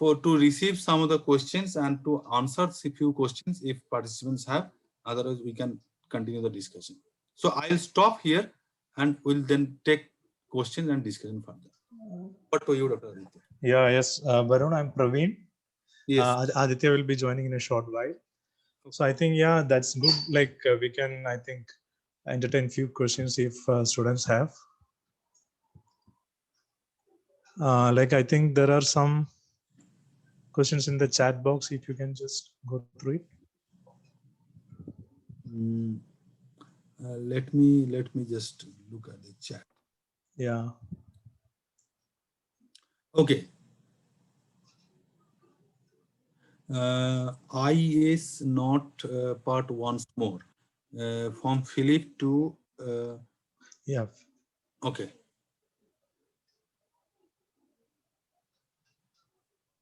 S1: to receive some of the questions and to answer a few questions if participants have. Otherwise, we can continue the discussion. So I'll stop here and we'll then take questions and discussion further. What for you, Dr. Aditya?
S4: Yeah, yes. Varun, I'm Praveen.
S1: Yes.
S4: Aditya will be joining in a short while. So I think, yeah, that's good. Like we can, I think, entertain few questions if students have. Like I think there are some questions in the chat box. If you can just go through it.
S1: Let me just look at the chat.
S4: Yeah.
S1: Okay. IS not part once more from Philip to
S4: yeah.
S1: Okay.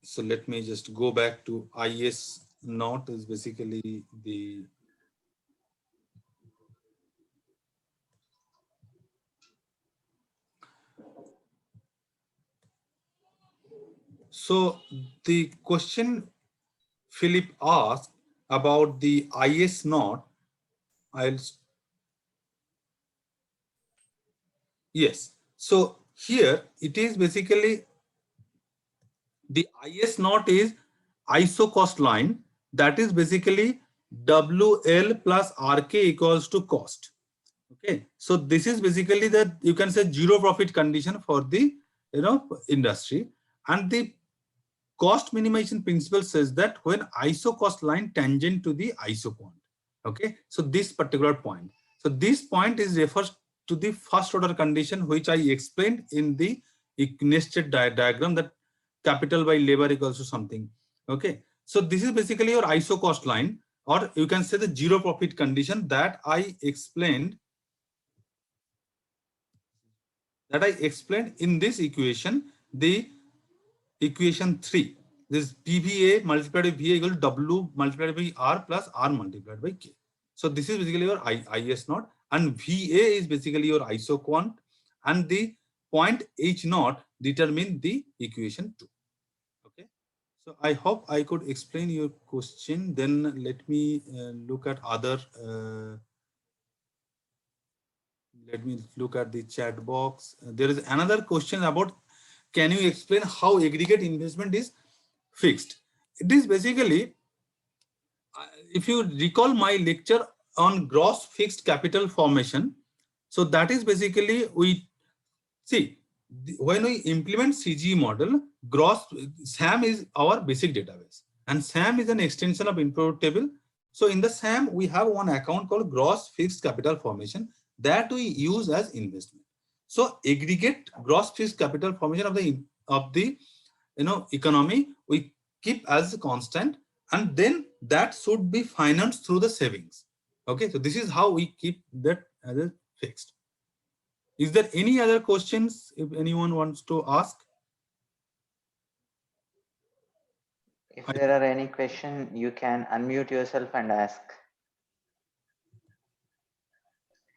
S1: So let me just go back to IS not is basically the so the question Philip asked about the IS naught. Yes. So here it is basically the IS naught is ISO cost line. That is basically WL plus RK equals to cost. Okay. So this is basically the, you can say, zero profit condition for the, industry. And the cost minimization principle says that when ISO cost line tangent to the ISO quant. Okay. So this particular point. So this point is refers to the first order condition, which I explained in the nested diagram, that capital by labor equals to something. Okay. So this is basically your ISO cost line, or you can say the zero profit condition that I explained in this equation, the equation 3. This PVA multiplied by VA equal to W multiplied by R plus R multiplied by K. So this is basically your IS naught, and VA is basically your ISO quant, and the point H naught determine the equation 2. Okay. So I hope I could explain your question. Then let me look at other. Let me look at the chat box. There is another question about, can you explain how aggregate investment is fixed? It is basically, if you recall my lecture on gross fixed capital formation, so that is basically, we see when we implement CGE model, SAM is our basic database, and SAM is an extension of input table. So in the SAM, we have one account called gross fixed capital formation that we use as investment. So aggregate gross fixed capital formation of the economy we keep as constant, and then that should be financed through the savings. Okay, so this is how we keep that as a fixed. Is there any other questions if anyone wants to ask?
S3: If there are any question, you can unmute yourself and ask.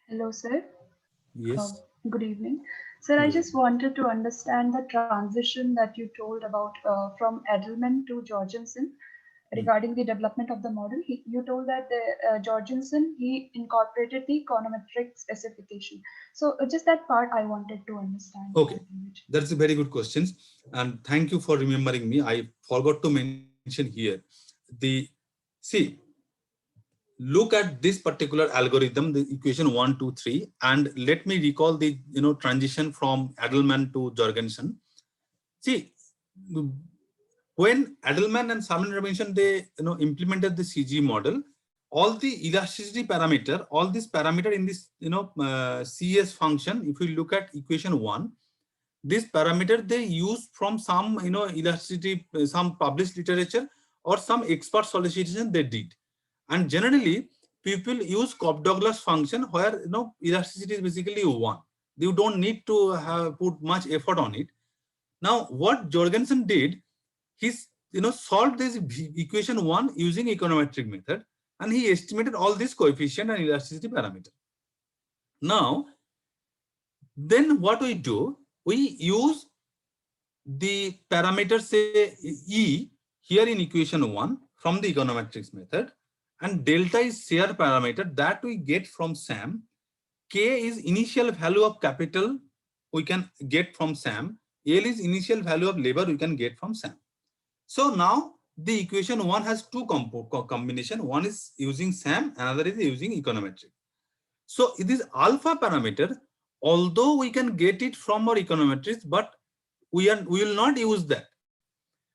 S5: Hello, sir.
S1: Yes.
S5: Good evening. Sir, I
S1: Good
S5: just wanted to understand the transition that you told about from Edelman to Jorgensen regarding the development of the model. You told that Jorgensen, he incorporated the econometric specification. So just that part I wanted to understand.
S1: Okay, that's a very good question. And thank you for remembering me. I forgot to mention here. Look at this particular algorithm, the equation 1, 2, 3, and let me recall the transition from Edelman to Jorgensen. See, when Edelman and Salmon-Robinson, they implemented the CG model, all the elasticity parameter, all these parameter in this CS function, if you look at equation 1, this parameter they use from some elasticity, some published literature or some expert solicitation they did. And generally, people use Cobb-Douglas function where elasticity is basically 1. You don't need to put much effort on it. Now, what Jorgensen did, he solved this equation 1 using econometric method, and he estimated all these coefficient and elasticity parameter. Now, then what we do, we use the parameter say E here in equation 1 from the econometrics method, and delta is share parameter that we get from SAM. K is initial value of capital we can get from SAM. L is initial value of labor we can get from SAM. So now the equation 1 has two combination. One is using SAM, another is using econometric. So it is alpha parameter, although we can get it from our econometrics, but we will not use that.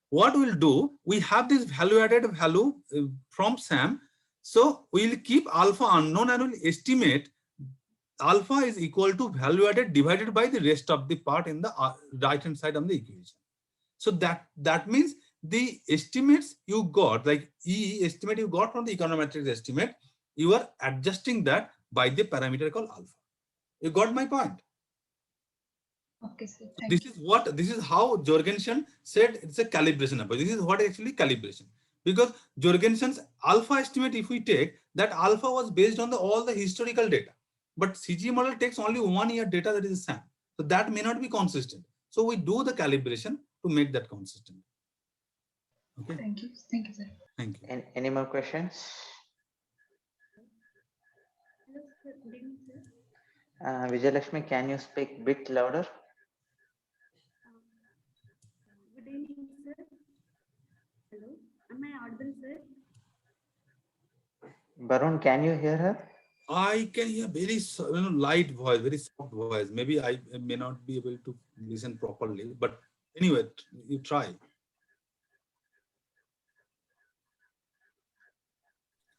S1: What we'll do, we have this value added value from SAM. So we'll keep alpha unknown and we'll estimate alpha is equal to value added divided by the rest of the part in the right hand side of the equation. So that means the estimates you got, like E estimate you got from the econometric estimate, you are adjusting that by the parameter called alpha. You got my point?
S5: Okay, sir.
S1: This is how Jorgensen said it's a calibration approach. This is what actually calibration. Because Jorgensen's alpha estimate, if we take, that alpha was based on all the historical data. But CG model takes only 1 year data, that is SAM. So that may not be consistent. So we do the calibration to make that consistent. Okay,
S5: Thank you. Thank you, sir.
S1: thank you.
S3: Any more questions?
S6: Hello, sir. Good evening, sir.
S3: Vijayalakshmi, can you speak bit louder?
S6: Good evening, sir. Hello. Am I audible, sir?
S3: Barun, can you hear her?
S1: I can hear very light voice, very soft voice. Maybe I may not be able to listen properly, but anyway, you try.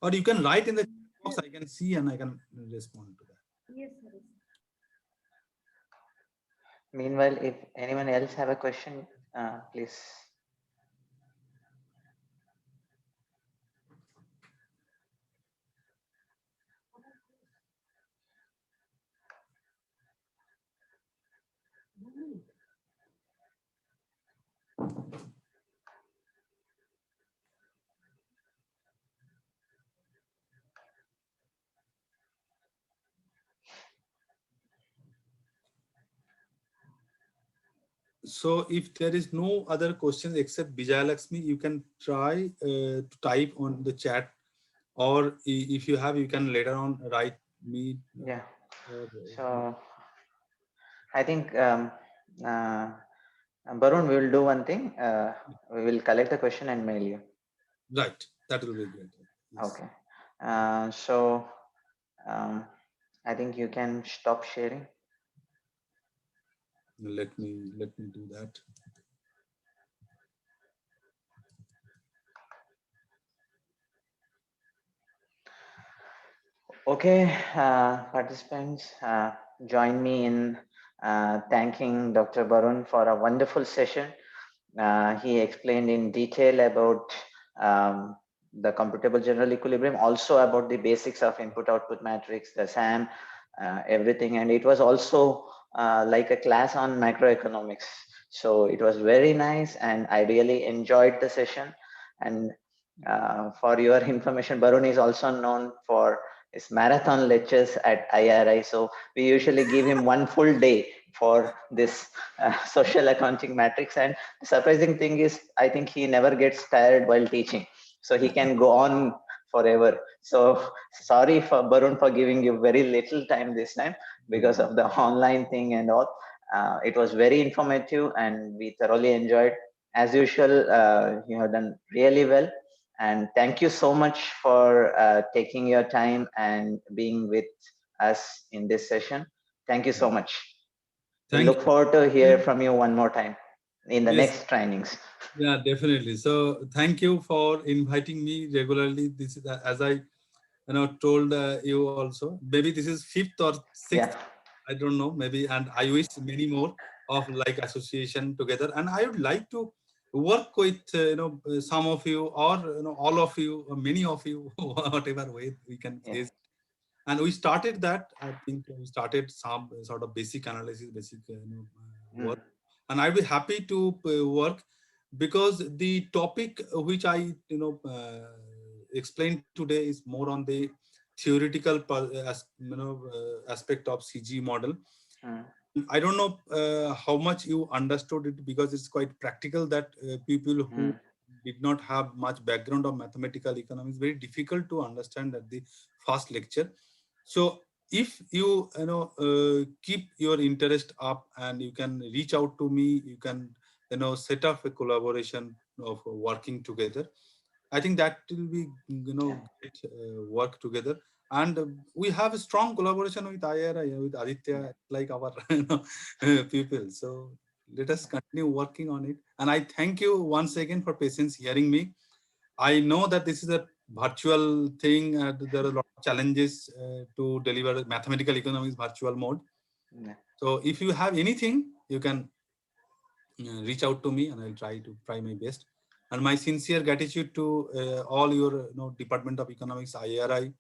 S1: Or you can write in the box, I can see and I can respond to that.
S6: Yes, sir.
S3: Meanwhile, if anyone else have a question, please.
S1: So if there is no other questions except Vijayalakshmi, you can try to type on the chat, or if you have, you can later on write me.
S3: Yeah.
S1: Or,
S3: So I think Barun, we will do one thing. We will collect the question and mail you.
S1: right, that will be great. Yes.
S3: Okay. So I think you can stop sharing.
S1: Let me do that.
S3: Okay, participants, join me in thanking Dr. Barun for a wonderful session. He explained in detail about the computable general equilibrium, also about the basics of input-output matrix, the SAM, everything. And it was also like a class on macroeconomics. So it was very nice and I really enjoyed the session. And for your information, Barun is also known for his marathon lectures at IRI. So we usually give him one full day for this social accounting matrix. And the surprising thing is, I think he never gets tired while teaching. So he can go on forever. So sorry for Barun for giving you very little time this time because of the online thing and all. It was very informative and we thoroughly enjoyed. As usual, you have done really well. And thank you so much for taking your time and being with us in this session. Thank you so much. We
S1: Thank
S3: look
S1: you.
S3: forward to hear from you one more time in the
S1: Yes.
S3: next trainings.
S1: Yeah, definitely. So thank you for inviting me regularly. This is as I told you also. Maybe this is fifth or sixth.
S3: Yeah.
S1: I don't know. Maybe, and I wish many more of like association together. And I would like to work with some of you, or all of you, or many of you, whatever way we can
S3: Yeah.
S1: face. And we started that. I think we started some sort of basic analysis, basic work. And I'd be happy to work, because the topic which I explained today is more on the theoretical aspect of CG model. I don't know how much you understood it, because it's quite practical that people who did not have much background of mathematical economics, very difficult to understand at the first lecture. So if you keep your interest up and you can reach out to me, you can set up a collaboration of working together. I think that will be great work together. And we have a strong collaboration with IRI, with Aditya, like our people. So let us continue working on it. And I thank you once again for patience hearing me. I know that this is a virtual thing. There are a lot of challenges to deliver mathematical economics virtual mode. So if you have anything, you can reach out to me and I'll try my best. And my sincere gratitude to all your Department of Economics, IRI,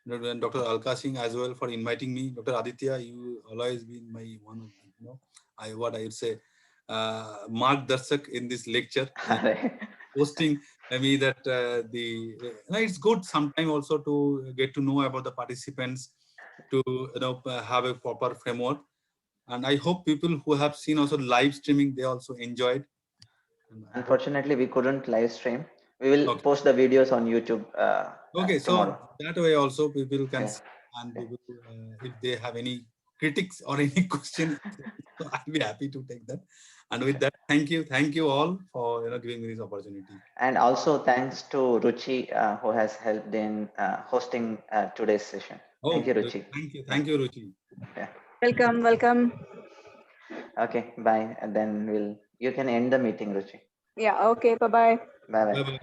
S1: and Dr. Alka Singh as well for inviting me. Dr. Aditya, you always been my one of what I would say, Mark Darshak in this lecture. Hosting me that it's good sometimes also to get to know about the participants, to have a proper framework. And I hope people who have seen also live streaming, they also enjoyed.
S3: Unfortunately, we couldn't live stream. We will
S1: Okay.
S3: post the videos on YouTube.
S1: Okay, so
S3: tomorrow.
S1: that way also people can
S3: Yeah.
S1: see, and people, if they have any critics or any questions, so I'll be happy to take that. And with that, thank you all for giving me this opportunity.
S3: And also thanks to Ruchi, who has helped in hosting today's session. Thank you, Ruchi.
S1: Thank you, Ruchi.
S3: Yeah.
S7: Welcome.
S3: Okay, bye. And then you can end the meeting, Ruchi.
S7: Yeah, okay, bye-bye.
S3: Bye bye.
S1: Bye bye.